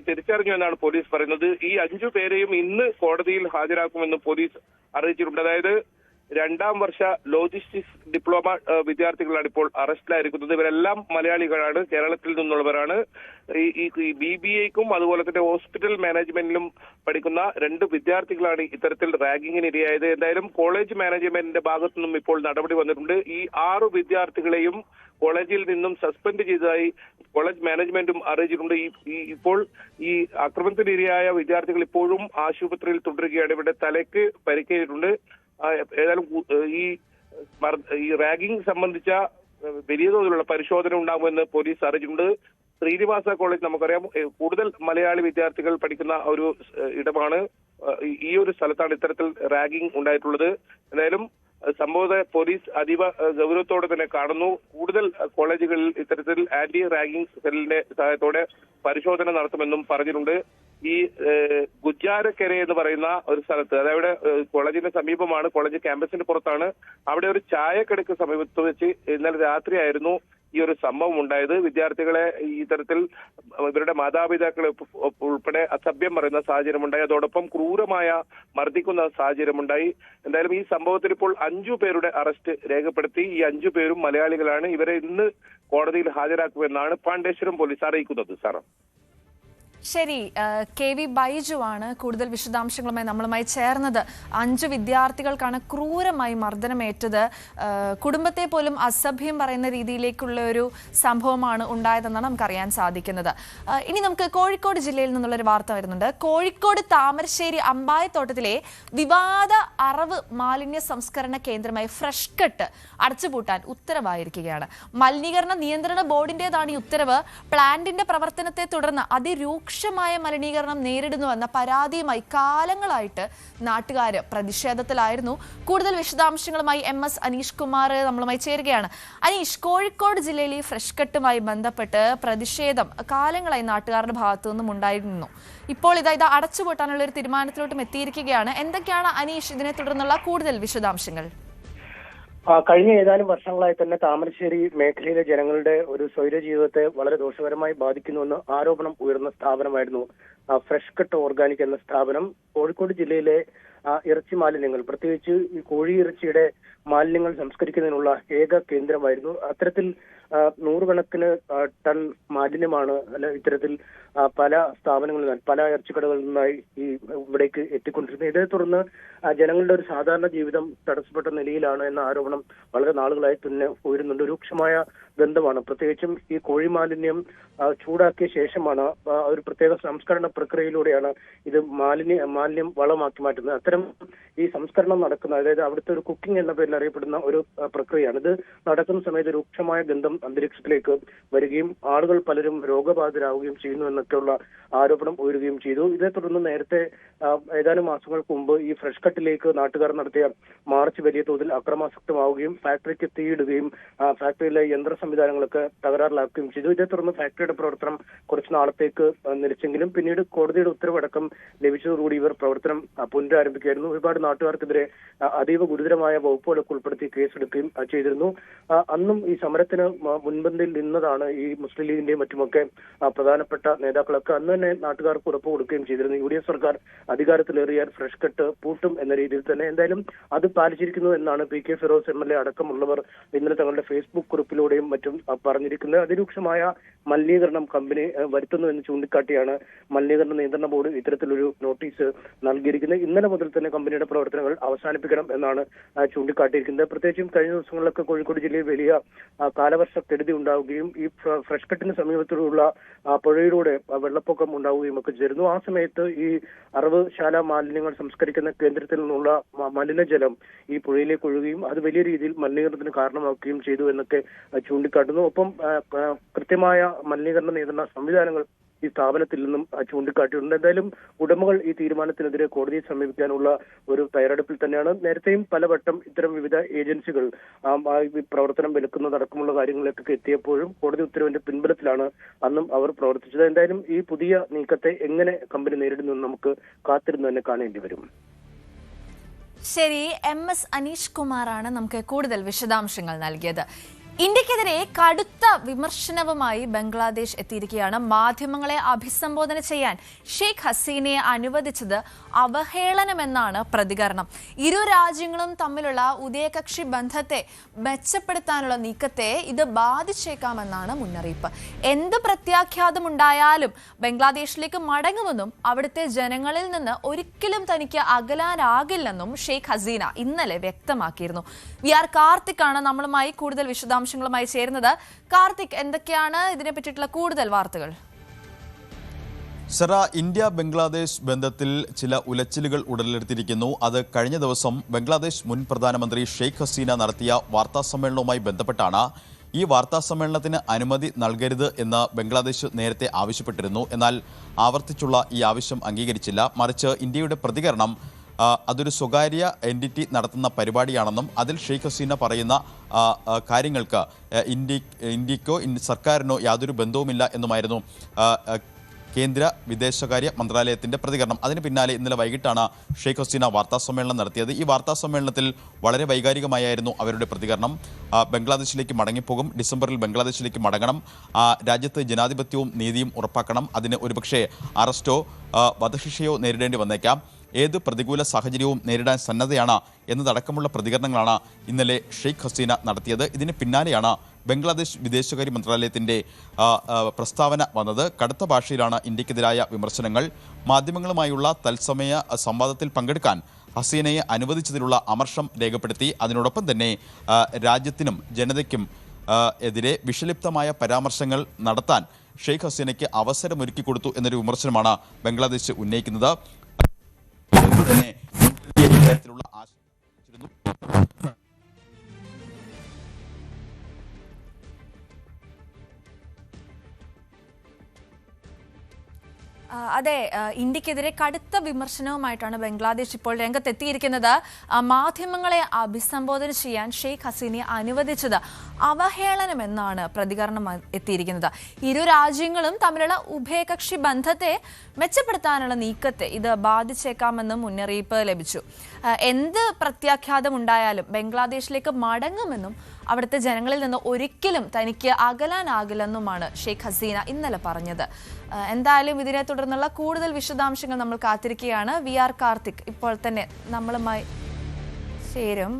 തിരിച്ചറിഞ്ഞു എന്നാണ് പോലീസ് പറയുന്നത്. ഈ 5 പേരെയും ഇന്ന് കോടതിയിൽ ഹാജരാക്കുമെന്ന് പോലീസ് അറിയിച്ചിട്ടുണ്ട്. അതായത് 2ാം വർഷ ലോജിസ്റ്റിക്സ് ഡിപ്ലോമ വിദ്യാർത്ഥികളാണ് ഇപ്പോൾ അറസ്റ്റിലായിരിക്കുന്നത്. ഇവരെല്ലാം മലയാളികളാണ്, കേരളത്തിൽ നിന്നുള്ളവരാണ്. ഈ BBAക്കും അതുപോലെ തന്നെ ഹോസ്പിറ്റൽ മാനേജ്മെന്റിലും പഠിക്കുന്ന 2 വിദ്യാർത്ഥികളാണ് ഇത്തരത്തിൽ റാഗിങ്ങിന് ഇരയായത്. എന്തായാലും കോളേജ് മാനേജ്മെന്റിന്റെ ഭാഗത്തു നിന്നും ഇപ്പോൾ നടപടി വന്നിട്ടുണ്ട്. ഈ 6 വിദ്യാർത്ഥികളെയും കോളേജിൽ നിന്നും സസ്പെൻഡ് ചെയ്തതായി കോളേജ് മാനേജ്മെന്റും അറിയിച്ചിട്ടുണ്ട്. ഇപ്പോൾ ഈ ആക്രമണത്തിനിരയായ വിദ്യാർത്ഥികൾ ഇപ്പോഴും ആശുപത്രിയിൽ തുടരുകയാണ്. ഇവിടെ തലയ്ക്ക് പരിക്കേറ്റിട്ടുണ്ട്. ഏതായാലും ഈ റാഗിംഗ് സംബന്ധിച്ച വലിയ തോതിലുള്ള പരിശോധന ഉണ്ടാകുമെന്ന് പോലീസ് അറിയിച്ചിട്ടുണ്ട്. ശ്രീനിവാസ കോളേജ് നമുക്കറിയാം കൂടുതൽ മലയാളി വിദ്യാർത്ഥികൾ പഠിക്കുന്ന ഒരു ഇടമാണ്. ഈ ഒരു സ്ഥലത്താണ് ഇത്തരത്തിൽ റാഗിംഗ് ഉണ്ടായിട്ടുള്ളത്. എന്തായാലും സംഭവത്തെ പോലീസ് അതീവ ഗൗരവത്തോടെ തന്നെ കാണുന്നു. കൂടുതൽ കോളേജുകളിൽ ഇത്തരത്തിൽ ആന്റി റാഗിംഗ് സെല്ലിന്റെ സഹായത്തോടെ പരിശോധന നടത്തുമെന്നും പറഞ്ഞിട്ടുണ്ട്. ഈ ഗുജാരക്കര എന്ന് പറയുന്ന ഒരു സ്ഥലത്ത്, അതായത് കോളേജിന്റെ സമീപമാണ്, കോളേജ് ക്യാമ്പസിന്റെ പുറത്താണ്. അവിടെ ഒരു ചായക്കടയ്ക്ക് സമീപത്ത് വെച്ച് ഇന്നലെ രാത്രിയായിരുന്നു ഈ ഒരു സംഭവം ഉണ്ടായത്. വിദ്യാർത്ഥികളെ ഈ തരത്തിൽ ഇവരുടെ മാതാപിതാക്കളെ ഉൾപ്പെടെ അസഭ്യം പറയുന്ന സാഹചര്യമുണ്ടായി. അതോടൊപ്പം ക്രൂരമായ മർദ്ദിക്കുന്ന സാഹചര്യമുണ്ടായി. എന്തായാലും ഈ സംഭവത്തിൽ ഇപ്പോൾ 5 പേരുടെ അറസ്റ്റ് രേഖപ്പെടുത്തി. ഈ 5 പേരും മലയാളികളാണ്. ഇവരെ ഇന്ന് കോടതിയിൽ ഹാജരാക്കുമെന്നാണ് പാണ്ഡേശ്വരം പോലീസ് അറിയിക്കുന്നത്. സാർ, ശരി, KV ബൈജു ആണ് കൂടുതൽ വിശദാംശങ്ങളുമായി നമ്മളുമായി ചേർന്നത്. 5 വിദ്യാർത്ഥികൾക്കാണ് ക്രൂരമായി മർദ്ദനമേറ്റത്. കുടുംബത്തെ പോലും അസഭ്യം പറയുന്ന രീതിയിലേക്കുള്ള ഒരു സംഭവമാണ് ഉണ്ടായതെന്നാണ് നമുക്കറിയാൻ സാധിക്കുന്നത്. ഇനി നമുക്ക് കോഴിക്കോട് ജില്ലയിൽ നിന്നുള്ളൊരു വാർത്ത വരുന്നുണ്ട്. കോഴിക്കോട് താമരശ്ശേരി അമ്പായത്തോട്ടത്തിലെ വിവാദ അറവ് മാലിന്യ സംസ്കരണ കേന്ദ്രമായ ഫ്രഷ് കട്ട് അടച്ചുപൂട്ടാൻ ഉത്തരവായിരിക്കുകയാണ്. മലിനീകരണ നിയന്ത്രണ ബോർഡിന്റേതാണ് ഈ ഉത്തരവ്. പ്ലാന്റിന്റെ പ്രവർത്തനത്തെ തുടർന്ന് അതിരൂക്ഷമായ മലിനീകരണം നേരിടുന്നുവെന്ന പരാതിയുമായി കാലങ്ങളായിട്ട് നാട്ടുകാർ പ്രതിഷേധത്തിലായിരുന്നു. കൂടുതൽ വിശദാംശങ്ങളുമായി MS അനീഷ് കുമാർ നമ്മളുമായി ചേരുകയാണ്. അനീഷ്, കോഴിക്കോട് ജില്ലയിൽ ഈ ഫ്രഷ് കട്ടുമായി ബന്ധപ്പെട്ട് പ്രതിഷേധം കാലങ്ങളായി നാട്ടുകാരുടെ ഭാഗത്തു നിന്നും ഉണ്ടായിരുന്നു. ഇപ്പോൾ ഇത് അടച്ചുപൂട്ടാനുള്ള ഒരു തീരുമാനത്തിലോട്ടും എത്തിയിരിക്കുകയാണ്. എന്തൊക്കെയാണ് അനീഷ് ഇതിനെ തുടർന്നുള്ള കൂടുതൽ വിശദാംശങ്ങൾ? കഴിഞ്ഞ ഏതാനും വർഷങ്ങളായി തന്നെ താമരശ്ശേരി മേഖലയിലെ ജനങ്ങളുടെ ഒരു സ്വൈര ജീവിതത്തെ വളരെ ദോഷകരമായി ബാധിക്കുന്നുവെന്ന് ആരോപണം ഉയർന്ന സ്ഥാപനമായിരുന്നു ഫ്രഷ് കട്ട് ഓർഗാനിക് എന്ന സ്ഥാപനം. കോഴിക്കോട് ജില്ലയിലെ ഇറച്ചി മാലിന്യങ്ങൾ, പ്രത്യേകിച്ച് ഈ കോഴിയിറച്ചിയുടെ മാലിന്യങ്ങൾ സംസ്കരിക്കുന്നതിനുള്ള ഏക കേന്ദ്രമായിരുന്നു. അത്തരത്തിൽ നൂറുകണക്കിന് ടൺ മാലിന്യമാണ് ഇത്തരത്തിൽ പല സ്ഥാപനങ്ങളിൽ നിന്ന്, പല ഇറച്ചിക്കടകളിൽ നിന്നായി ഇവിടേക്ക് എത്തിക്കൊണ്ടിരുന്നത്. ഇതേ തുടർന്ന് ജനങ്ങളുടെ ഒരു സാധാരണ ജീവിതം തടസ്സപ്പെട്ട നിലയിലാണ് എന്ന ആരോപണം വളരെ നാളുകളായി തന്നെ ഉയരുന്നുണ്ട്. രൂക്ഷമായ ഗന്ധമാണ്. പ്രത്യേകിച്ചും ഈ കോഴി മാലിന്യം ചൂടാക്കിയ ശേഷമാണ് ഒരു പ്രത്യേക സംസ്കരണ പ്രക്രിയയിലൂടെയാണ് ഇത് മാലിന്യം വളമാക്കി മാറ്റുന്നത്. അത്തരം ഈ സംസ്കരണം നടക്കുന്ന, അതായത് അവിടുത്തെ ഒരു കുക്കിംഗ് എന്ന പേരിൽ അറിയപ്പെടുന്ന ഒരു പ്രക്രിയയാണ്. ഇത് നടക്കുന്ന സമയത്ത് രൂക്ഷമായ ഗന്ധം അന്തരീക്ഷത്തിലേക്ക് വരികയും ആളുകൾ പലരും രോഗബാധിതരാവുകയും ചെയ്യുന്നു എന്നൊക്കെയുള്ള ആരോപണം ഉയരുകയും ചെയ്തു. ഇതേ തുടർന്ന് നേരത്തെ ഏതാനും മാസങ്ങൾക്ക് മുമ്പ് ഈ ഫ്രഷ് കട്ടിലേക്ക് നാട്ടുകാർ നടത്തിയ മാർച്ച് വലിയ തോതിൽ അക്രമാസക്തമാവുകയും ഫാക്ടറിക്ക് തീയിടുകയും ഫാക്ടറിയിലെ യന്ത്ര സംവിധാനങ്ങളൊക്കെ തകരാറിലാക്കുകയും ചെയ്തു. ഇതേ തുടർന്ന് ഫാക്ടറിയുടെ പ്രവർത്തനം കുറച്ചു നാളത്തേക്ക് നിലച്ചെങ്കിലും പിന്നീട് കോടതിയുടെ ഉത്തരവടക്കം ലഭിച്ചതോടുകൂടി ഇവർ പ്രവർത്തനം പുനരാരംഭിക്കുകയായിരുന്നു. ഒരുപാട് നാട്ടുകാർക്കെതിരെ അതീവ ഗുരുതരമായ വകുപ്പുകളൊക്കെ ഉൾപ്പെടുത്തി കേസെടുക്കുകയും ചെയ്തിരുന്നു. അന്നും ഈ സമരത്തിന് മുൻപന്തിയിൽ നിന്നതാണ് ഈ മുസ്ലിം ലീഗിന്റെയും മറ്റുമൊക്കെ പ്രധാനപ്പെട്ട നേതാക്കളൊക്കെ അന്ന് തന്നെ നാട്ടുകാർക്ക് ഉറപ്പ് കൊടുക്കുകയും ചെയ്തിരുന്നു. UDF സർക്കാർ അധികാരത്തിലേറിയാൽ ഫ്രഷ് കട്ട് പൂട്ടും എന്ന രീതിയിൽ തന്നെ. എന്തായാലും അത് പാലിച്ചിരിക്കുന്നു എന്നാണ് PK ഫിറോസ് MLA അടക്കമുള്ളവർ ഇന്നലെ തങ്ങളുടെ ഫേസ്ബുക്ക് കുറിപ്പിലൂടെയും മറ്റും പറഞ്ഞിരിക്കുന്നത്. അതിരൂക്ഷമായ മലിനീകരണം കമ്പനി വരുത്തുന്നു എന്ന് ചൂണ്ടിക്കാട്ടിയാണ് മലിനീകരണ നിയന്ത്രണ ബോർഡ് ഇത്തരത്തിലൊരു നോട്ടീസ് നൽകിയിരിക്കുന്നത്. ഇന്നലെ മുതൽ തന്നെ കമ്പനിയുടെ പ്രവർത്തനങ്ങൾ അവസാനിപ്പിക്കണം എന്നാണ് ചൂണ്ടിക്കാട്ടിയിരിക്കുന്നത്. പ്രത്യേകിച്ചും കഴിഞ്ഞ ദിവസങ്ങളിലൊക്കെ കോഴിക്കോട് ജില്ലയിൽ വലിയ കാലവർഷക്കെടുതി ഉണ്ടാവുകയും ഈ ഫ്രഷ് കട്ടിന് സമീപത്തിലുള്ള പുഴയിലൂടെ വെള്ളപ്പൊക്കം ഉണ്ടാവുകയും ഒക്കെ ചെയ്തിരുന്നു. ആ സമയത്ത് ഈ അറവുശാല മാലിന്യങ്ങൾ സംസ്കരിക്കുന്ന കേന്ദ്രത്തിൽ നിന്നുള്ള മലിനജലം ഈ പുഴയിലേക്ക് ഒഴുകുകയും അത് വലിയ രീതിയിൽ മലിനീകരണത്തിന് കാരണമാക്കുകയും ചെയ്തു എന്നൊക്കെ ചൂണ്ടിക്കാട്ടുന്നു. ഒപ്പം കൃത്യമായ മലിനീകരണ നിയന്ത്രണ സംവിധാനങ്ങൾ ഈ സ്ഥാപനത്തിൽ നിന്നും ചൂണ്ടിക്കാട്ടിയിട്ടുണ്ട്. എന്തായാലും ഉടമകൾ ഈ തീരുമാനത്തിനെതിരെ കോടതിയെ സമീപിക്കാനുള്ള ഒരു തയ്യാറെടുപ്പിൽ തന്നെയാണ്. നേരത്തെയും പലവട്ടം ഇത്തരം വിവിധ ഏജൻസികൾ പ്രവർത്തനം വിലക്കുന്നതടക്കമുള്ള കാര്യങ്ങളിലേക്കൊക്കെ എത്തിയപ്പോഴും കോടതി ഉത്തരവിന്റെ പിൻബലത്തിലാണ് അന്നും അവർ പ്രവർത്തിച്ചത്. എന്തായാലും ഈ പുതിയ നീക്കത്തെ എങ്ങനെ കമ്പനി നേരിടുന്നു നമുക്ക് കാത്തിരുന്ന് തന്നെ കാണേണ്ടി വരും. ശരി, MS അനീഷ് കുമാറാണ് നമുക്ക് കൂടുതൽ വിശദാംശങ്ങൾ നൽകിയത്. ഇന്ത്യക്കെതിരെ കടുത്ത വിമർശനവുമായി ബംഗ്ലാദേശ് എത്തിയിരിക്കുകയാണ്. മാധ്യമങ്ങളെ അഭിസംബോധന ചെയ്യാൻ ഷെയ്ഖ് ഹസീനയെ അനുവദിച്ചത് അവഹേളനമെന്നാണ് പ്രതികരണം. ഇരു രാജ്യങ്ങളും തമ്മിലുള്ള ഉഭയകക്ഷി ബന്ധത്തെ മെച്ചപ്പെടുത്താനുള്ള നീക്കത്തെ ഇത് ബാധിച്ചേക്കാമെന്നാണ് മുന്നറിയിപ്പ്. എന്ത് പ്രത്യാഘാതമുണ്ടായാലും ബംഗ്ലാദേശിലേക്ക് മടങ്ങുമെന്നും അവിടുത്തെ ജനങ്ങളിൽ നിന്ന് ഒരിക്കലും തനിക്ക് അകലാനാകില്ലെന്നും ഷെയ്ഖ് ഹസീന ഇന്നലെ വ്യക്തമാക്കിയിരുന്നു. VR കാർത്തിക് ആണ് നമ്മളുമായി കൂടുതൽ വിശദാംശങ്ങളുമായി ചേരുന്നത്. കാർത്തിക്, എന്തൊക്കെയാണ് ഇതിനെ പറ്റിയിട്ടുള്ള കൂടുതൽ വാർത്തകൾ? സറ, ഇന്ത്യ ബംഗ്ലാദേശ് ബന്ധത്തിൽ ചില ഉലച്ചിലുകൾ ഉടലെടുത്തിരിക്കുന്നു. അത് കഴിഞ്ഞ ദിവസം ബംഗ്ലാദേശ് മുൻ പ്രധാനമന്ത്രി ഷെയ്ഖ് ഹസീന നടത്തിയ വാർത്താസമ്മേളനവുമായി ബന്ധപ്പെട്ടാണ്. ഈ വാർത്താസമ്മേളനത്തിന് അനുമതി നൽകരുത് എന്ന് ബംഗ്ലാദേശ് നേരത്തെ ആവശ്യപ്പെട്ടിരുന്നു. എന്നാൽ ആവർത്തിച്ചുള്ള ഈ ആവശ്യം അംഗീകരിച്ചില്ല. മറിച്ച് ഇന്ത്യയുടെ പ്രതികരണം അതൊരു സ്വകാര്യ എൻറ്റിറ്റി നടത്തുന്ന പരിപാടിയാണെന്നും അതിൽ ഷെയ്ഖ് ഹസീന പറയുന്ന കാര്യങ്ങൾക്ക് ഇന്ത്യക്കോ സർക്കാരിനോ യാതൊരു ബന്ധവുമില്ല എന്നുമായിരുന്നു കേന്ദ്ര വിദേശകാര്യ മന്ത്രാലയത്തിൻ്റെ പ്രതികരണം. അതിന് പിന്നാലെ ഇന്നലെ വൈകിട്ടാണ് ഷെയ്ഖ് ഹസീന വാർത്താസമ്മേളനം നടത്തിയത്. ഈ വാർത്താസമ്മേളനത്തിൽ വളരെ വൈകാരികമായിരുന്നു അവരുടെ പ്രതികരണം. ബംഗ്ലാദേശിലേക്ക് മടങ്ങിപ്പോകും, ഡിസംബറിൽ ബംഗ്ലാദേശിലേക്ക് മടങ്ങണം, രാജ്യത്ത് ജനാധിപത്യവും നീതിയും ഉറപ്പാക്കണം, അതിന് ഒരുപക്ഷെ അറസ്റ്റോ വധശിക്ഷയോ നേരിടേണ്ടി വന്നേക്കാം, ഏത് പ്രതികൂല സാഹചര്യവും നേരിടാൻ സന്നദ്ധയാണ് എന്നതടക്കമുള്ള പ്രതികരണങ്ങളാണ് ഇന്നലെ ഷെയ്ഖ് ഹസീന നടത്തിയത്. ഇതിന് പിന്നാലെയാണ് ബംഗ്ലാദേശ് വിദേശകാര്യ മന്ത്രാലയത്തിൻ്റെ പ്രസ്താവന വന്നത്. കടുത്ത ഭാഷയിലാണ് ഇന്ത്യക്കെതിരായ വിമർശനങ്ങൾ. മാധ്യമങ്ങളുമായുള്ള തത്സമയ സംവാദത്തിൽ പങ്കെടുക്കാൻ ഹസീനയെ അനുവദിച്ചതിലുള്ള അമർഷം രേഖപ്പെടുത്തി. അതിനോടൊപ്പം തന്നെ രാജ്യത്തിനും ജനതയ്ക്കും എതിരെ വിഷലിപ്തമായ പരാമർശങ്ങൾ നടത്താൻ ഷെയ്ഖ് ഹസീനയ്ക്ക് അവസരമൊരുക്കി കൊടുത്തു എന്നൊരു വിമർശനമാണ് ബംഗ്ലാദേശ് ഉന്നയിക്കുന്നത്. തന്നെ ഇത്തരത്തിലുള്ള ആശങ്കയിരുന്നു. അതെ, ഇന്ത്യക്കെതിരെ കടുത്ത വിമർശനവുമായിട്ടാണ് ബംഗ്ലാദേശ് ഇപ്പോൾ രംഗത്തെത്തിയിരിക്കുന്നത്. മാധ്യമങ്ങളെ അഭിസംബോധന ചെയ്യാൻ ഷെയ്ഖ് ഹസീനയെ അനുവദിച്ചത് അവഹേളനമെന്നാണ് പ്രതികരണം എത്തിയിരിക്കുന്നത്. ഇരു രാജ്യങ്ങളും തമ്മിലുള്ള ഉഭയകക്ഷി ബന്ധത്തെ മെച്ചപ്പെടുത്താനുള്ള നീക്കത്തെ ഇത് ബാധിച്ചേക്കാമെന്നും മുന്നറിയിപ്പ് ലഭിച്ചു. എന്ത് പ്രത്യാഘാതമുണ്ടായാലും ബംഗ്ലാദേശിലേക്ക് മടങ്ങുമെന്നും അവിടുത്തെ ജനങ്ങളിൽ നിന്ന് ഒരിക്കലും തനിക്ക് അകലാനാകില്ലെന്നുമാണ് ഷെയ്ഖ് ഹസീന ഇന്നലെ പറഞ്ഞത്. എന്തായാലും ഇതിനെ തുടർന്നുള്ള കൂടുതൽ വിശദാംശങ്ങൾ നമ്മൾ കാത്തിരിക്കുകയാണ്. VR കാർത്തിക് ഇപ്പോൾ തന്നെ നമ്മളുമായി ചേരും.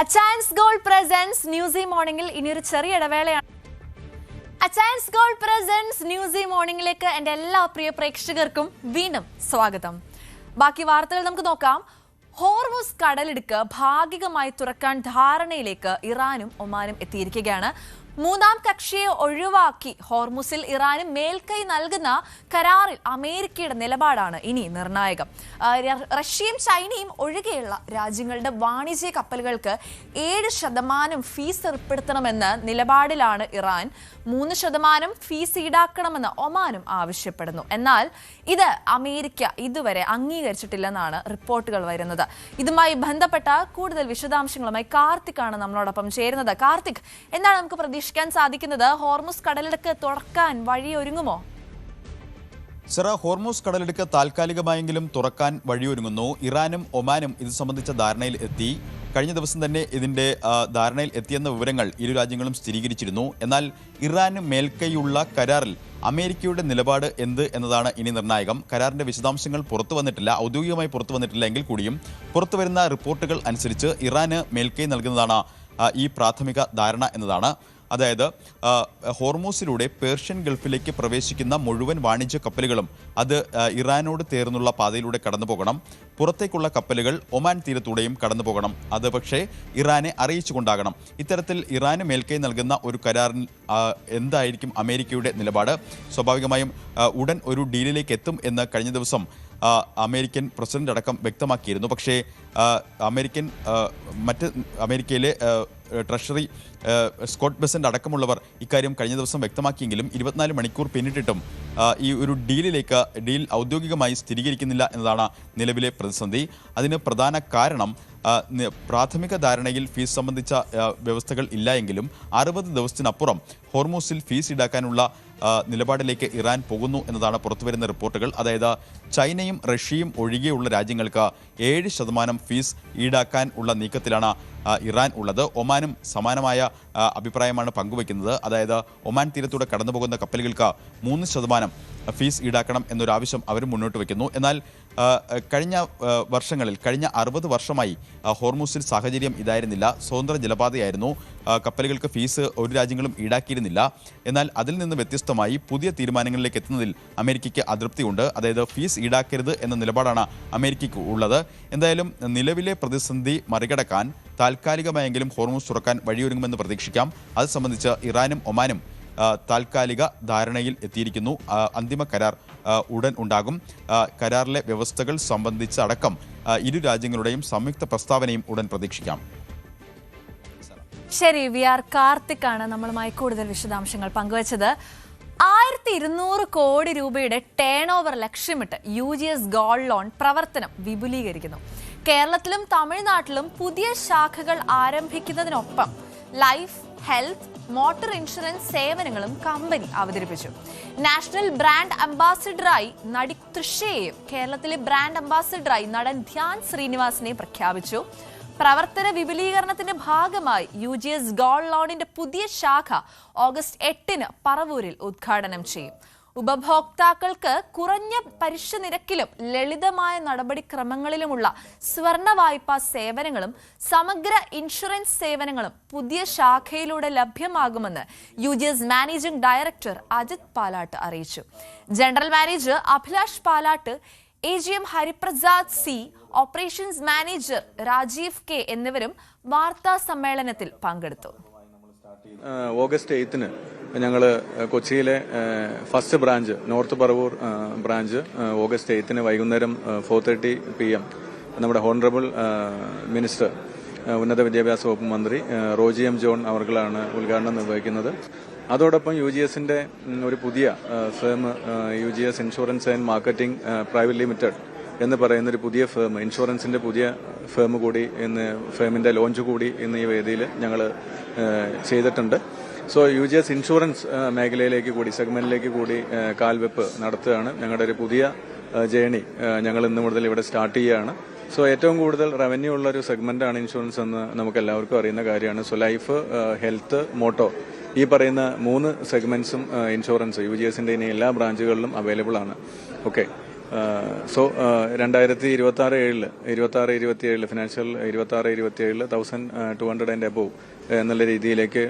അച്ചയൻസ് ഗോൾഡ് പ്രസൻസ് ന്യൂസി മോർണിംഗിൽ ഇനിയൊരു ചെറിയ ഇടവേളയാണ്. അച്ചയൻസ് ഗോൾഡ് പ്രസൻസ് ന്യൂസി മോർണിംഗിലേക്ക് എൻ്റെ എല്ലാ പ്രിയ പ്രേക്ഷകർക്കും വീണ്ടും സ്വാഗതം. ബാക്കി വാർത്തകൾ നമുക്ക് നോക്കാം. ഹോർമുസ് കടലിടുക്ക് ഭാഗികമായി തുറക്കാൻ ധാരണയിലേക്ക് ഇറാനും ഒമാനും എത്തിയിരിക്കുകയാണ്. മൂന്നാം കക്ഷിയെ ഒഴിവാക്കി ഹോർമുസിൽ ഇറാനും മേൽക്കൈ നൽകുന്ന കരാറിൽ അമേരിക്കയുടെ നിലപാടാണ് ഇനി നിർണായകം. റഷ്യയും ചൈനയും ഒഴികെയുള്ള രാജ്യങ്ങളുടെ വാണിജ്യ കപ്പലുകൾക്ക് 7% ഫീസ് ഏർപ്പെടുത്തണമെന്ന നിലപാടിലാണ് ഇറാൻ. 3% ഫീസ് ഈടാക്കണമെന്ന് ഒമാനും ആവശ്യപ്പെടുന്നു. എന്നാൽ ഇത് അമേരിക്ക ഇതുവരെ അംഗീകരിച്ചിട്ടില്ലെന്നാണ് റിപ്പോർട്ടുകൾ വരുന്നത്. ഇതുമായി ബന്ധപ്പെട്ട കൂടുതൽ വിശദാംശങ്ങളുമായി കാർത്തിക്കാണ് നമ്മളോടൊപ്പം ചേരുന്നത്. കാർത്തിക്, എന്താണ് നമുക്ക് പ്രതീക്ഷിക്കാൻ സാധിക്കുന്നത്? ഹോർമുസ് കടലിടുക്ക് തുറക്കാൻ വഴിയൊരുങ്ങുമോ? ഹോർമുസ് കടലിടുക്ക് താൽക്കാലികമായെങ്കിലും തുറക്കാൻ വഴിയൊരുങ്ങുന്നു. ഇറാനും ഒമാനും ഇത് സംബന്ധിച്ച ധാരണയിൽ എത്തി. കഴിഞ്ഞ ദിവസം തന്നെ ഇതിൻ്റെ ധാരണയിൽ എത്തിയെന്ന വിവരങ്ങൾ ഇരു രാജ്യങ്ങളും സ്ഥിരീകരിച്ചിരുന്നു. എന്നാൽ ഇറാന് മേൽക്കൈയുള്ള കരാറിൽ അമേരിക്കയുടെ നിലപാട് എന്ത് എന്നതാണ് ഇനി നിർണായകം. കരാറിൻ്റെ വിശദാംശങ്ങൾ പുറത്തു വന്നിട്ടില്ല, ഔദ്യോഗികമായി പുറത്തു വന്നിട്ടില്ല എങ്കിൽ കൂടിയും പുറത്തുവരുന്ന റിപ്പോർട്ടുകൾ അനുസരിച്ച് ഇറാന് മേൽക്കൈ നൽകുന്നതാണ് ഈ പ്രാഥമിക ധാരണ എന്നതാണ്. അതായത് ഹോർമൂസിലൂടെ പേർഷ്യൻ ഗൾഫിലേക്ക് പ്രവേശിക്കുന്ന മുഴുവൻ വാണിജ്യ കപ്പലുകളും അത് ഇറാനോട് ചേർന്നുള്ള പാതയിലൂടെ കടന്നു പോകണം. പുറത്തേക്കുള്ള കപ്പലുകൾ ഒമാൻ തീരത്തൂടെയും കടന്നു പോകണം. അത് പക്ഷേ ഇറാനെ അറിയിച്ചുകൊണ്ടാകണം. ഇത്തരത്തിൽ ഇറാന് മേൽക്കൈ നൽകുന്ന ഒരു കരാറിൽ എന്തായിരിക്കും അമേരിക്കയുടെ നിലപാട്? സ്വാഭാവികമായും ഉടൻ ഒരു ഡീലിലേക്ക് എത്തും എന്ന് കഴിഞ്ഞ ദിവസം അമേരിക്കൻ പ്രസിഡന്റ് അടക്കം വ്യക്തമാക്കിയിരുന്നു. പക്ഷേ അമേരിക്കയിലെ ട്രഷറി സ്കോട്ട് ബെസന്റ് അടക്കമുള്ളവർ ഇക്കാര്യം കഴിഞ്ഞ ദിവസം വ്യക്തമാക്കിയെങ്കിലും 24 മണിക്കൂർ പിന്നിട്ടിട്ടും ഈ ഒരു ഡീൽ ഔദ്യോഗികമായി സ്ഥിരീകരിക്കുന്നില്ല എന്നതാണ് നിലവിലെ പ്രതിസന്ധി. അതിന് പ്രധാന കാരണം പ്രാഥമിക ധാരണയിൽ ഫീസ് സംബന്ധിച്ച വ്യവസ്ഥകൾ ഇല്ല എങ്കിലും 60 ദിവസത്തിനപ്പുറം ഹോർമൂസിൽ ഫീസ് ഈടാക്കാനുള്ള നിലപാടിലേക്ക് ഇറാൻ പോകുന്നു എന്നതാണ് പുറത്തുവരുന്ന റിപ്പോർട്ടുകൾ. അതായത് ചൈനയും റഷ്യയും ഒഴികെയുള്ള രാജ്യങ്ങൾക്ക് 7% ഫീസ് ഈടാക്കാൻ ഉള്ള നീക്കത്തിലാണ് ഇറാൻ ഉള്ളത്. ഒമാനും സമാനമായ അഭിപ്രായമാണ് പങ്കുവയ്ക്കുന്നത്. അതായത് ഒമാൻ തീരത്തൂടെ കടന്നു പോകുന്ന കപ്പലുകൾക്ക് 3% ഫീസ് ഈടാക്കണം എന്നൊരാവശ്യം അവർ മുന്നോട്ട് വയ്ക്കുന്നു. എന്നാൽ കഴിഞ്ഞ 60 വർഷമായി ഹോർമൂസിൽ സാഹചര്യം ഇതായിരുന്നില്ല. സ്വതന്ത്ര ജലപാതയായിരുന്നു. കപ്പലുകൾക്ക് ഫീസ് ഒരു രാജ്യങ്ങളും ഈടാക്കിയിരുന്നില്ല. എന്നാൽ അതിൽ നിന്ന് വ്യത്യസ്തമായി പുതിയ തീരുമാനങ്ങളിലേക്ക് എത്തുന്നതിൽ അമേരിക്കയ്ക്ക് അതൃപ്തിയുണ്ട്. അതായത് ഫീസ് ഈടാക്കരുത് എന്ന നിലപാടാണ് അമേരിക്കയ്ക്ക് ഉള്ളത്. എന്തായാലും നിലവിലെ പ്രതിസന്ധി മറികടക്കാൻ താൽക്കാലികമായെങ്കിലും ഹോർമൂസ് തുറക്കാൻ വഴിയൊരുങ്ങുമെന്ന് പ്രതീക്ഷിക്കാം. അത് സംബന്ധിച്ച് ഇറാനും ഒമാനും താൽക്കാലിക ധാരണയിൽ എത്തിയിരിക്കുന്നു. അന്തിമ കരാർ ഉടൻ ഉണ്ടാകും. കരാറിലെ വ്യവസ്ഥകൾ സംബന്ധിച്ചടക്കം ഇരു രാജ്യങ്ങളുടെയും സംയുക്ത പ്രസ്താവനയും ഉടൻ പ്രതീക്ഷിക്കാം. ശരി, വി ആർ കാർത്തിക്കാണ് നമ്മളുമായി കൂടുതൽ വിശദാംശങ്ങൾ പങ്കുവച്ചത്. 1200 കോടി രൂപയുടെ ടേൺ ഓവർ ലക്ഷ്യമിട്ട് UGS ഗോൾഡ് ലോൺ പ്രവർത്തനം വിപുലീകരിക്കുന്നു. കേരളത്തിലും തമിഴ്നാട്ടിലും പുതിയ ശാഖകൾ ആരംഭിക്കുന്നതിനൊപ്പം ലൈഫ്, ഹെൽത്ത്, മോട്ടോർ ഇൻഷുറൻസ് സേവനങ്ങളും കമ്പനി അവതരിപ്പിച്ചു. നാഷണൽ ബ്രാൻഡ് അംബാസിഡറായി നടി തൃഷയെയും കേരളത്തിലെ ബ്രാൻഡ് അംബാസിഡറായി നടൻ ധ്യാൻ ശ്രീനിവാസിനെ പ്രഖ്യാപിച്ചു. പ്രവർത്തന വിപുലീകരണത്തിന്റെ ഭാഗമായി UGS ഗോൾഡ് ലോണിന്റെ പുതിയ ശാഖ ഓഗസ്റ്റ് 8-ന് പറവൂരിൽ ഉദ്ഘാടനം ചെയ്യും. ഉപഭോക്താക്കൾക്ക് കുറഞ്ഞ പലിശ നിരക്കിലും ലളിതമായ നടപടിക്രമങ്ങളിലുമുള്ള സ്വർണ്ണ വായ്പാ സേവനങ്ങളും സമഗ്ര ഇൻഷുറൻസ് സേവനങ്ങളും പുതിയ ശാഖയിലൂടെ ലഭ്യമാകുമെന്ന് UGS managing director Ajith Palatt അറിയിച്ചു. General manager Abhilash Palatt, AGM Hariprasad C, operations manager Rajeev K എന്നിവരും വാർത്താ സമ്മേളനത്തിൽ പങ്കെടുത്തു. ഓഗസ്റ്റ് 8-ന് ഞങ്ങൾ കൊച്ചിയിലെ first branch north Paravur branch August 8-ന് വൈകുന്നേരം 4:30 PM നമ്മുടെ ഹോണറബിൾ മിനിസ്റ്റർ ഉന്നത വിദ്യാഭ്യാസ വകുപ്പ് മന്ത്രി റോജി M. ജോൺ അവർകളാണ് ഉദ്ഘാടനം നിർവഹിക്കുന്നത്. അതോടൊപ്പം UGSന്റെ ഒരു പുതിയ firm UGS insurance and marketing private limited എന്ന് പറയുന്നൊരു പുതിയ ഫേം, ഇൻഷുറൻസിന്റെ പുതിയ ഫേം കൂടി ഇന്ന് ഫേമിന്റെ ലോഞ്ച് കൂടി ഇന്ന് ഈ വേദിയിൽ ഞങ്ങൾ ചെയ്തിട്ടുണ്ട്. സോ UGS ഇൻഷുറൻസ് മേഖലയിലേക്ക് കൂടി സെഗ്മെന്റിലേക്ക് കൂടി കാൽവെപ്പ് നടത്തുകയാണ്. ഞങ്ങളുടെ ഒരു പുതിയ ജേണി ഞങ്ങൾ ഇന്ന് മുതൽ ഇവിടെ സ്റ്റാർട്ട് ചെയ്യുകയാണ്. സോ ഏറ്റവും കൂടുതൽ റവന്യൂ ഉള്ള ഒരു സെഗ്മെന്റാണ് ഇൻഷുറൻസ് എന്ന് നമുക്ക് എല്ലാവർക്കും അറിയുന്ന കാര്യമാണ്. സോ ലൈഫ്, ഹെൽത്ത്, മോട്ടോ ഈ പറയുന്ന 3 സെഗ്മെന്റ്സും ഇൻഷുറൻസ് UGSന്റെ ഇനി എല്ലാ ബ്രാഞ്ചുകളിലും അവൈലബിൾ ആണ്. Okay. So 2026-27 financial 26-27 1200 and above എന്നുള്ള രീതിയിലേക്ക്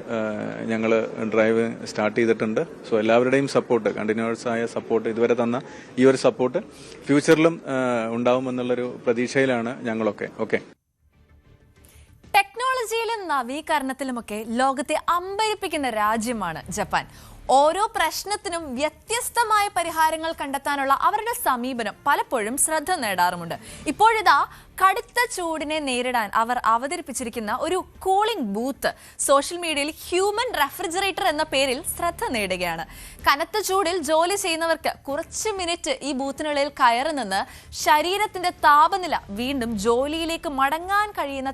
ഞങ്ങൾ ഡ്രൈവ് സ്റ്റാർട്ട് ചെയ്തിട്ടുണ്ട്. സോ എല്ലാവരുടെയും സപ്പോർട്ട്, കണ്ടിന്യൂസ് ആയ സപ്പോർട്ട്, ഇതുവരെ തന്ന ഈ ഒരു സപ്പോർട്ട് ഫ്യൂച്ചറിലും ഉണ്ടാവുമെന്നുള്ളൊരു പ്രതീക്ഷയിലാണ് ഞങ്ങളൊക്കെ. ഓക്കെ. ടെക്നോളജിയിലും നവീകരണത്തിലുമൊക്കെ ലോകത്തെ അമ്പരിപ്പിക്കുന്ന രാജ്യമാണ് ജപ്പാൻ. ഓരോ പ്രശ്നത്തിനും വ്യത്യസ്തമായ പരിഹാരങ്ങൾ കണ്ടെത്താനുള്ള അവരുടെ സമീപനം പലപ്പോഴും ശ്രദ്ധ നേടാറുമുണ്ട്. ഇപ്പോഴിതാ കടുത്ത ചൂടിനെ നേരിടാൻ അവർ അവതരിപ്പിച്ചിരിക്കുന്ന ഒരു കൂളിംഗ് ബൂത്ത് സോഷ്യൽ മീഡിയയിൽ ഹ്യൂമൻ റെഫ്രിജറേറ്റർ എന്ന പേരിൽ ശ്രദ്ധ നേടുകയാണ്. കനത്ത ചൂടിൽ ജോലി ചെയ്യുന്നവർക്ക് കുറച്ച് മിനിറ്റ് ഈ ബൂത്തിനുള്ളിൽ കയറി നിന്ന് ശരീരത്തിന്റെ താപനില വീണ്ടും ജോലിയിലേക്ക് മടങ്ങാൻ കഴിയുന്ന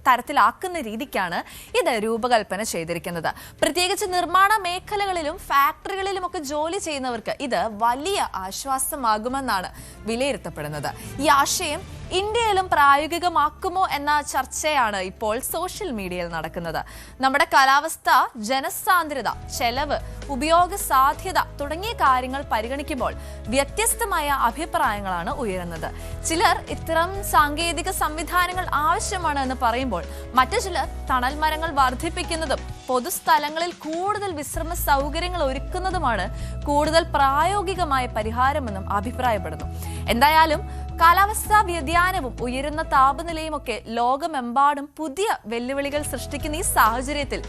തരത്തിലാക്കുന്ന രീതിക്കാണ് ഇത് രൂപകൽപ്പന ചെയ്തിരിക്കുന്നത്. പ്രത്യേകിച്ച് നിർമ്മാണ മേഖലകളിലും ഫാക്ടറികളിലുമൊക്കെ ജോലി ചെയ്യുന്നവർക്ക് ഇത് വലിയ ആശ്വാസമാകുമെന്നാണ് വിലയിരുത്തപ്പെടുന്നത്. ഈ ആശയം ഇന്ത്യയിലും പ്രായോഗികമാക്കുമോ എന്ന ചർച്ചയാണ് ഇപ്പോൾ സോഷ്യൽ മീഡിയയിൽ നടക്കുന്നത്. നമ്മുടെ കാലാവസ്ഥ, ജനസാന്ദ്രത, ചെലവ്, ഉപയോഗ സാധ്യത തുടങ്ങിയ കാര്യങ്ങൾ പരിഗണിക്കുമ്പോൾ വ്യത്യസ്തമായ അഭിപ്രായങ്ങളാണ് ഉയരുന്നത്. ചിലർ ഇത്തരം സാങ്കേതിക സംവിധാനങ്ങൾ ആവശ്യമാണ് എന്ന് പറയുമ്പോൾ മറ്റു ചിലർ തണൽ മരങ്ങൾ വർദ്ധിപ്പിക്കുന്നതും പൊതുസ്ഥലങ്ങളിൽ കൂടുതൽ വിശ്രമ സൗകര്യങ്ങൾ ഒരുക്കുന്നതുമാണ് കൂടുതൽ പ്രായോഗികമായ പരിഹാരമെന്നും അഭിപ്രായപ്പെടുന്നു. എന്തായാലും കാലാവസ്ഥാ വ്യതിയാനവും ഉയരുന്ന താപനിലയുമൊക്കെ ലോകമെമ്പാടും പുതിയ വെല്ലുവിളികൾ സൃഷ്ടിക്കുന്ന ഈ സാഹചര്യത്തിൽ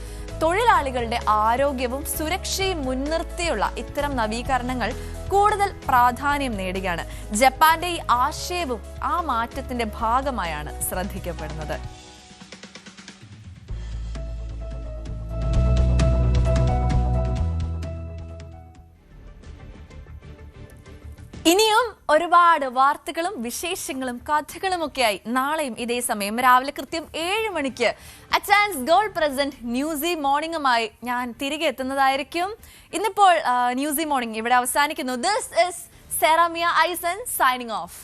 തൊഴിലാളികളുടെ ആരോഗ്യവും സുരക്ഷയും മുൻനിർത്തിയുള്ള ഇത്തരം നവീകരണങ്ങൾ കൂടുതൽ പ്രാധാന്യം നേടുകയാണ്. ജപ്പാന്റെ ഈ ആശയവും ആ മാറ്റത്തിന്റെ ഭാഗമായാണ് ശ്രദ്ധിക്കപ്പെടുന്നത്. ഇനിയും ഒരുപാട് വാർത്തകളും വിശേഷങ്ങളും കഥകളുമൊക്കെയായി നാളെയും ഇതേ സമയം രാവിലെ കൃത്യം 7 മണിക്ക് അച്ചാൻസ് ഗോൾഡ് പ്രസന്റ് ന്യൂസി മോർണിംഗുമായി ഞാൻ തിരികെ എത്തുന്നതായിരിക്കും. ഇന്നിപ്പോൾ ന്യൂസി മോർണിംഗ് ഇവിടെ അവസാനിക്കുന്നു. ദിസ് ഇസ് സെറാമിയ ഐസൻ സൈനിങ് ഓഫ്.